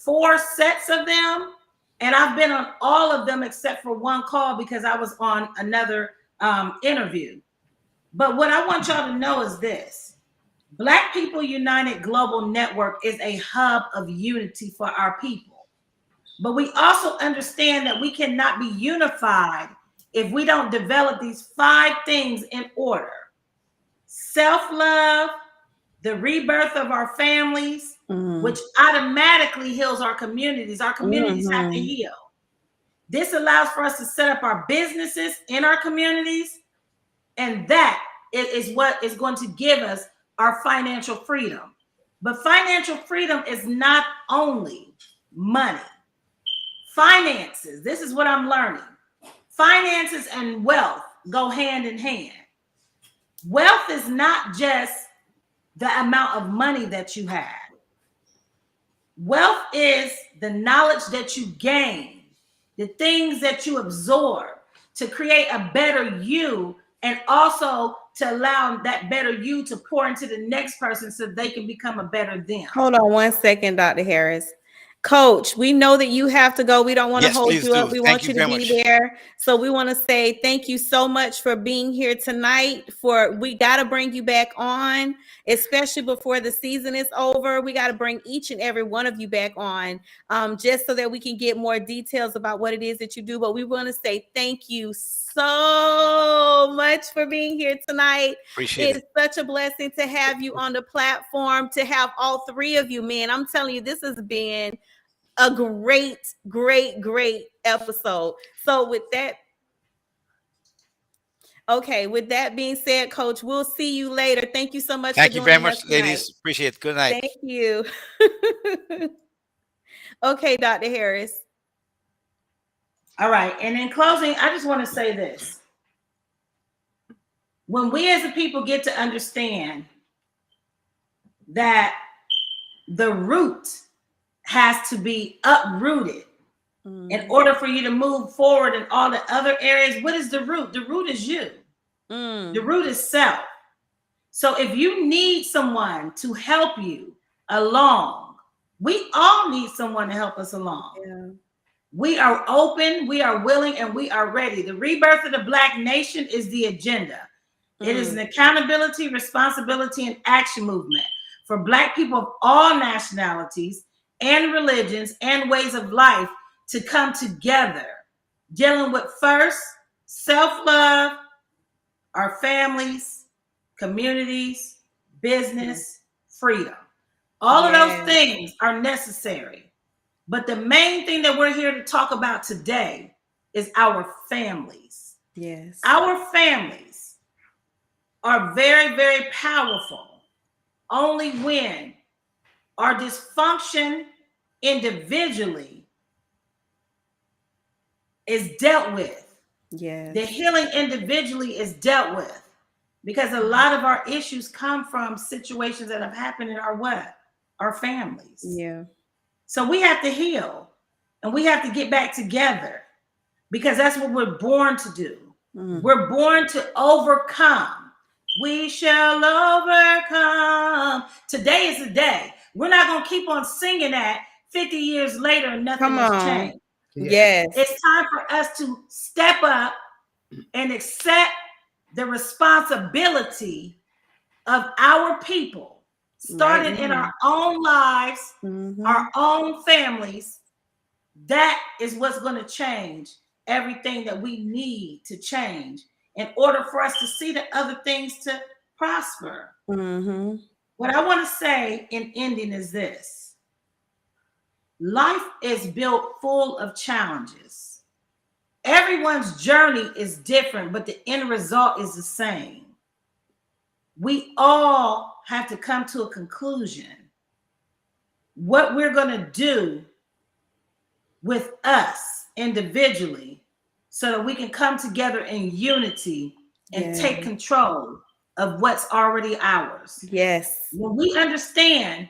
4 sets of them, and I've been on all of them except for one call because I was on another interview. But what I want y'all to know is this: Black People United Global Network is a hub of unity for our people. But we also understand that we cannot be unified if we don't develop these 5 things in order: self-love, the rebirth of our families, which automatically heals our communities. Our communities have to heal. This allows for us to set up our businesses in our communities, and that is what is going to give us our financial freedom. But financial freedom is not only money. Finances, this is what I'm learning. Finances and wealth go hand in hand. Wealth is not just the amount of money that you have. Wealth is the knowledge that you gain, the things that you absorb to create a better you, and also to allow that better you to pour into the next person so they can become a better them. Hold on one second, Dr. Harris. Coach, we know that you have to go. We don't want to hold you up. We want you to be there. So we want to say thank you so much for being here tonight. We got to bring you back on, especially before the season is over. We got to bring each and every one of you back on, just so that we can get more details about what it is that you do. But we want to say thank you so much for being here tonight. Appreciate it. It's such a blessing to have you on the platform, to have all 3 of you, man. I'm telling you, this has been a great episode. So with that being said, Coach, we'll see you later. Thank you so much. Thank you very much, ladies. Appreciate it. Good night. Thank you. Okay, Dr. Harris. All right. And in closing, I just want to say this. When we as a people get to understand that the root has to be uprooted in order for you to move forward in all the other areas. What is the root? The root is you. The root is self. So if you need someone to help you along, we all need someone to help us along. Yeah. We are open, we are willing, and we are ready. The rebirth of the Black nation is the agenda. It is an accountability, responsibility, and action movement for Black people of all nationalities and religions and ways of life to come together, dealing with first self-love, our families, communities, business, freedom. All of those things are necessary. But the main thing that we're here to talk about today is our families. Yes. Our families are very, very powerful only when our dysfunction individually is dealt with. Yes. The healing individually is dealt with, because a lot of our issues come from situations that have happened in our families. Yeah. So we have to heal, and we have to get back together. because that's what we're born to do. Mm. We're born to overcome. We shall overcome. Today is the day. We're not going to keep on singing that 50 years later and nothing Come has on. changed. Yes. It's time for us to step up and accept the responsibility of our people, starting in our own lives, our own families. That is what's going to change everything that we need to change in order for us to see the other things to prosper. What I want to say in ending is this: life is built full of challenges. Everyone's journey is different, but the end result is the same. We all have to come to a conclusion what we're going to do with us individually so that we can come together in unity and take control of what's already ours. Yes. When we understand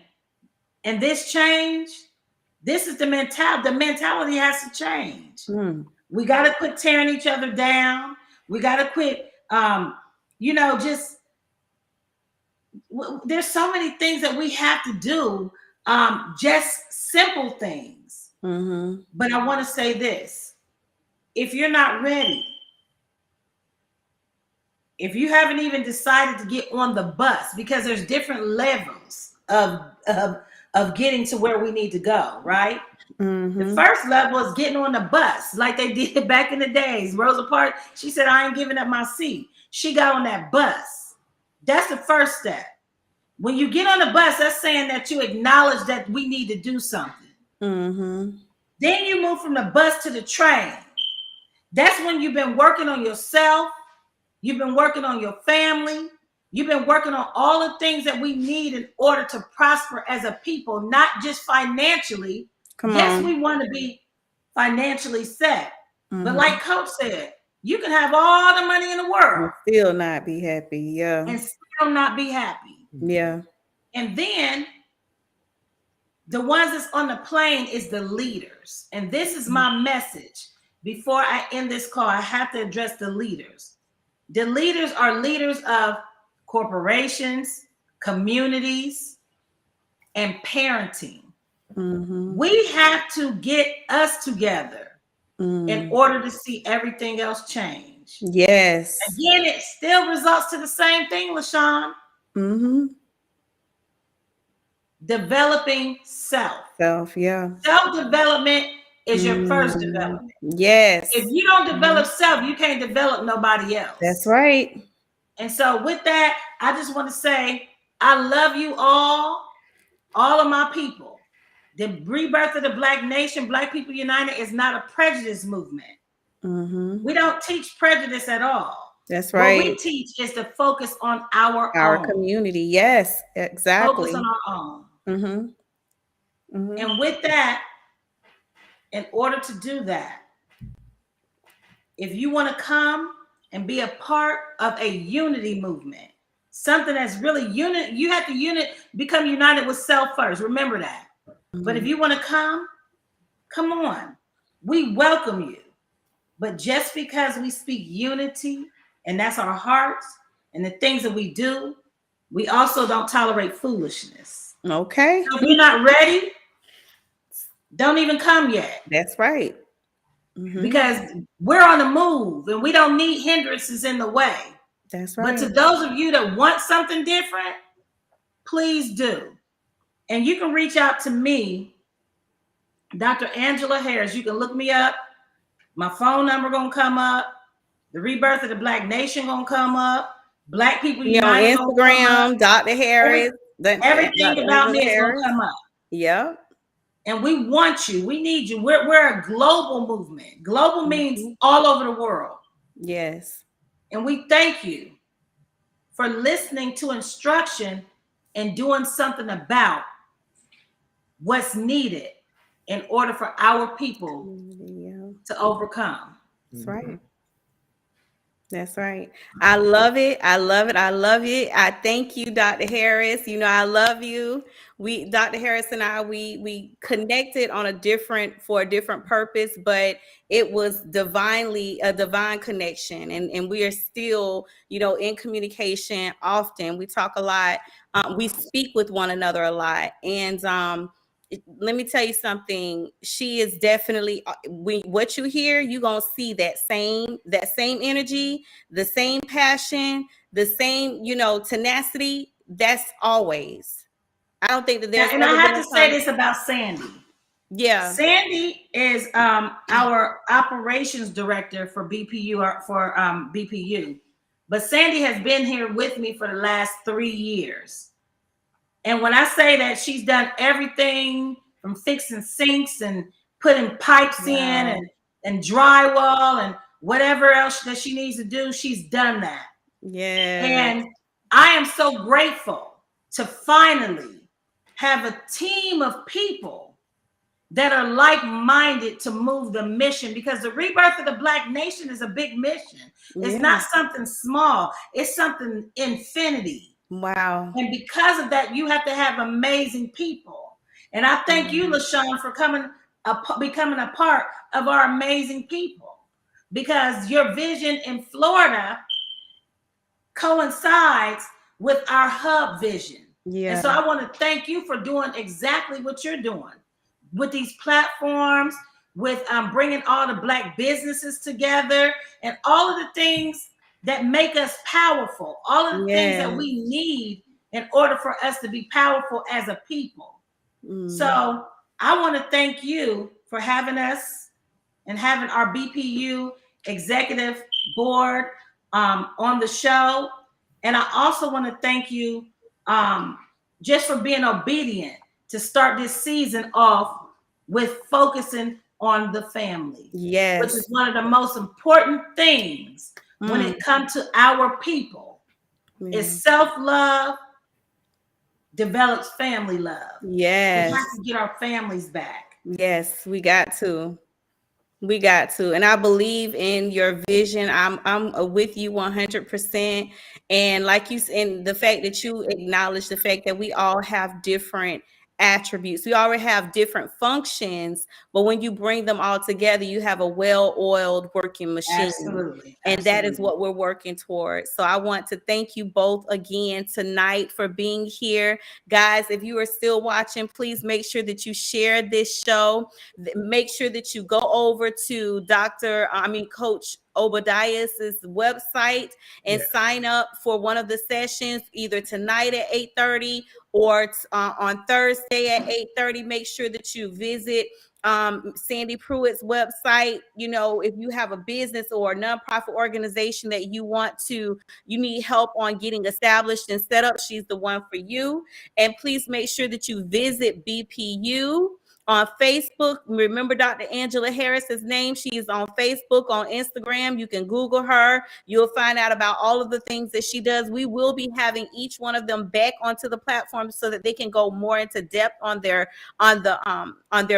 and this change, this is the mentality. The mentality has to change. We got to quit tearing each other down. We got to quit, just there's so many things that we have to do, just simple things. But I want to say this: if you're not ready, if you haven't even decided to get on the bus, because there's different levels of getting to where we need to go, right? The first level is getting on the bus, like they did back in the days. Rosa Parks, she said, "I ain't giving up my seat." She got on that bus. That's the first step. When you get on the bus, that's saying that you acknowledge that we need to do something. Then you move from the bus to the train. That's when you've been working on yourself. You've been working on your family. You've been working on all the things that we need in order to prosper as a people, not just financially. Yes, we want to be financially set. But like Coach said, you can have all the money in the world. And still not be happy. Yeah. And still not be happy. Yeah. And then the ones that's on the plane is the leaders. And this is my message. Before I end this call, I have to address the leaders. The leaders are leaders of corporations, communities, and parenting. We have to get us together in order to see everything else change. Yes. Again, it still results to the same thing, LaShawn. Developing self. Self-development is your first development. Yes. If you don't develop self, you can't develop nobody else. That's right. And so with that, I just want to say, I love you all of my people. The Rebirth of the Black Nation, Black People United, is not a prejudice movement. We don't teach prejudice at all. That's right. What we teach is to focus on our own. Community. Yes, exactly. Focus on our own. And with that, in order to do that, if you want to come and be a part of a unity movement, something that's really unit, you have to become united with self first. Remember that. But if you want to come on. We welcome you. But just because we speak unity, and that's our hearts and the things that we do, we also don't tolerate foolishness. Okay. So if you're not ready, don't even come yet. That's right. Because we're on the move and we don't need hindrances in the way. That's right. But to those of you that want something different, please do. And you can reach out to me, Dr. Angela Harris. You can look me up. My phone number gonna come up. The Rebirth of the Black Nation gonna come up. Black People United on Instagram, Dr. Harris. Everything about me is gonna come up. Yeah. And we want you. We need you. We're a global movement. Global means all over the world. Yes. And we thank you for listening to instruction and doing something about what's needed in order for our people to overcome. That's right. That's right. I love it. I love it. I love it. I thank you, Dr. Harris. You know, I love you. Dr. Harris and I, we connected on for a different purpose, but it was a divine connection, and we are still, you know, in communication often. We talk a lot. We speak with one another a lot, and let me tell you something. She is definitely what you hear, you're gonna see that same energy, the same passion, the same, you know, tenacity. That's always. I don't think that there's And I ever been have a to say time. this about Sandy. Yeah. Sandy is our operations director for BPU or for BPU. But Sandy has been here with me for the last 3 years. And when I say that she's done everything from fixing sinks and putting pipes in and drywall and whatever else that she needs to do, she's done that. Yeah. And I am so grateful to finally have a team of people that are like-minded to move the mission, because the rebirth of the Black nation is a big mission. It's not something small. It's something infinity. Wow. And because of that, you have to have amazing people. And I thank you, LaShawn, for becoming a part of our amazing people, because your vision in Florida coincides with our hub vision. Yeah. And so I want to thank you for doing exactly what you're doing with these platforms, with bringing all the Black businesses together, and all of the things that make us powerful, all of the things that we need in order for us to be powerful as a people. So I want to thank you for having us and having our BPU executive board on the show. And I also want to thank you just for being obedient to start this season off with focusing on the family. Yes. Which is one of the most important things when it comes to our people. Is self-love develops family love. Yes. We have to get our families back. Yes, we got to. We got to. And I believe in your vision. I'm with you 100%. And like you said, and the fact that you acknowledge the fact that we all have different attributes. We already have different functions, but when you bring them all together, you have a well-oiled working machine. Absolutely. And that is what we're working towards. So I want to thank you both again tonight for being here. Guys, if you are still watching, please make sure that you share this show. Make sure that you go over to Coach Obadiah's website and sign up for one of the sessions, either tonight at 8:30 or on Thursday at 8:30. Make sure that you visit Sandy Pruitt's website. You know, if you have a business or a nonprofit organization that you need help on getting established and set up, she's the one for you. And please make sure that you visit BPU on Facebook. Remember Dr. Angela Harris's name. She is on Facebook, on Instagram. You can Google her. You'll find out about all of the things that she does. We will be having each one of them back onto the platform so that they can go more into depth on their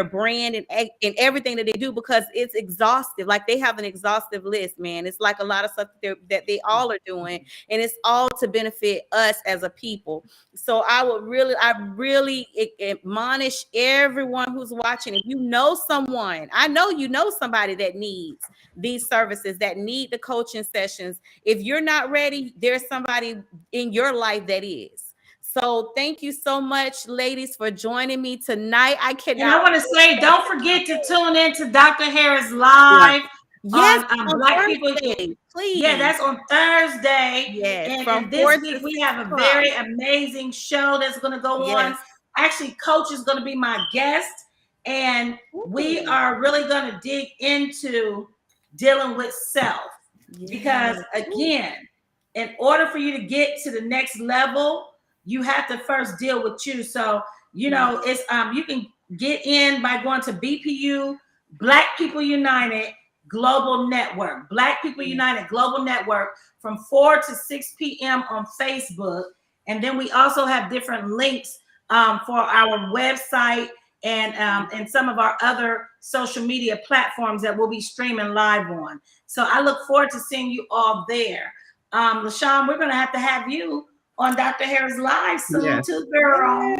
brand and everything that they do, because it's exhaustive. Like, they have an exhaustive list, man. It's like a lot of stuff that they all are doing, and it's all to benefit us as a people. So I really admonish everyone who's watching. If you know someone, I know you know somebody that needs these services, that need the coaching sessions. If you're not ready, there's somebody in your life that is. So thank you so much, ladies, for joining me tonight. I want to say, don't forget to tune in to Dr. Harris Live. Yes, on Black People. Please. Yeah, that's on Thursday. Yes, and this week we have a very amazing show that's going to go on. Actually, Coach is going to be my guest, and we are really going to dig into dealing with self. Because again, in order for you to get to the next level, you have to first deal with you. So, you know, it's you can get in by going to BPU, Black People United Global Network, Black People United Global Network, from 4 to 6 p.m. on Facebook. And then we also have different links for our website and some of our other social media platforms that we'll be streaming live on. So I look forward to seeing you all there. LaShawn, we're going to have you on Dr. Harris Live soon too, girl.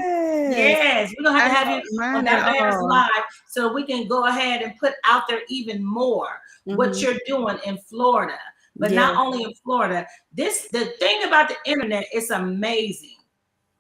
Yes, we're going to have you on Dr. Harris Live so we can go ahead and put out there even more what you're doing in Florida. But not only in Florida, the thing about the internet is amazing.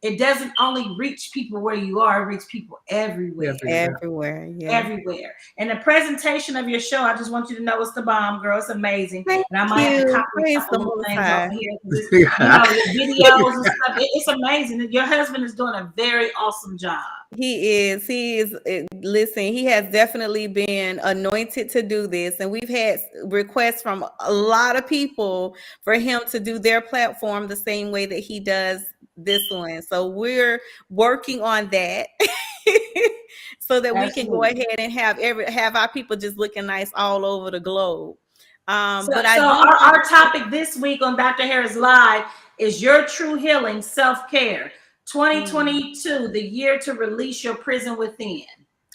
It doesn't only reach people where you are, it reaches people everywhere. Everywhere. And the presentation of your show, I just want you to know it's the bomb, girl. It's amazing. And I might have to copy a couple of things off here. You know, your videos and stuff. It's amazing. Your husband is doing a very awesome job. He is. Listen, he has definitely been anointed to do this. And we've had requests from a lot of people for him to do their platform the same way that he does this one. So we're working on that so that we can go ahead and have our people just looking nice all over the globe. But our topic this week on Dr. Harris Live is Your True Healing, Self-Care 2022, the year to release your prison within.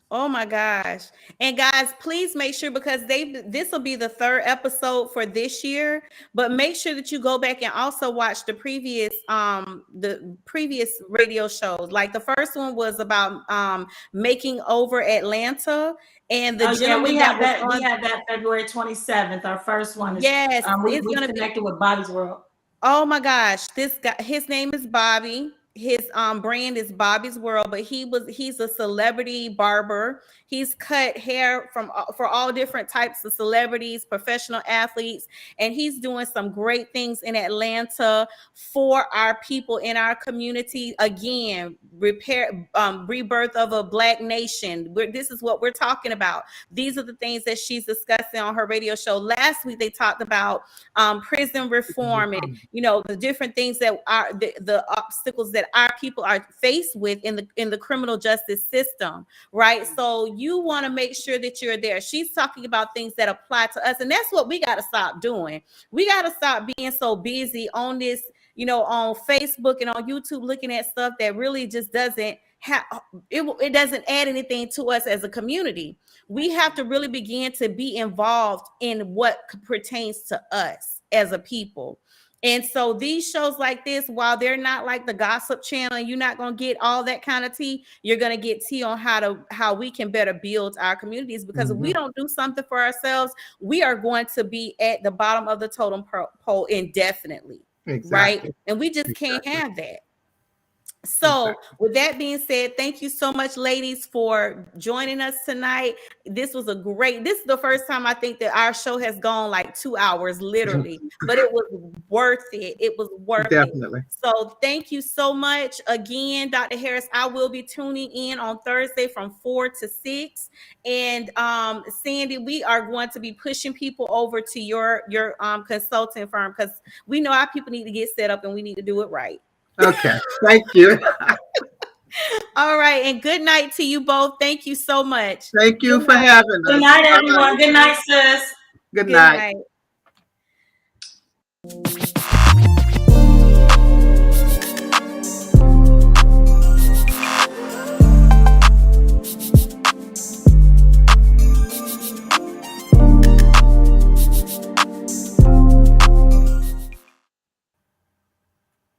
Oh my gosh. And guys, please make sure, because this will be the third episode for this year, but make sure that you go back and also watch the previous radio shows. Like the first one was about making over Atlanta, and the gentleman we have that February 27th. Our first one is we connected with Bobby's World. Oh my gosh, this guy, his name is Bobby. His brand is Bobby's World, but he's a celebrity barber. He's cut hair for all different types of celebrities, professional athletes, and he's doing some great things in Atlanta for our people in our community. Again, rebirth of a Black nation. This is what we're talking about. These are the things that she's discussing on her radio show. Last week they talked about prison reform and the different things that are the obstacles that our people are faced with in the criminal justice system, right? So you want to make sure that you're there. She's talking about things that apply to us, and that's what we got to stop doing. We got to stop being so busy on this, on Facebook and on YouTube, looking at stuff that really just doesn't it doesn't add anything to us as a community. We have to really begin to be involved in what pertains to us as a people. And so these shows like this, while they're not like the gossip channel, you're not going to get all that kind of tea. You're going to get tea on how we can better build our communities, because if we don't do something for ourselves, we are going to be at the bottom of the totem pole indefinitely. Right? And we just can't have that. So with that being said, thank you so much, ladies, for joining us tonight. This is the first time I think that our show has gone like 2 hours, literally, but it was worth it. It was worth it. So thank you so much again, Dr. Harris. I will be tuning in on Thursday from 4 to 6. And Sandy, we are going to be pushing people over to your consulting firm, because we know our people need to get set up and we need to do it right. Okay, thank you. All right, and good night to you both. Thank you so much. Thank you for having us. Good night, everyone. Good night, sis. Good night. Good night.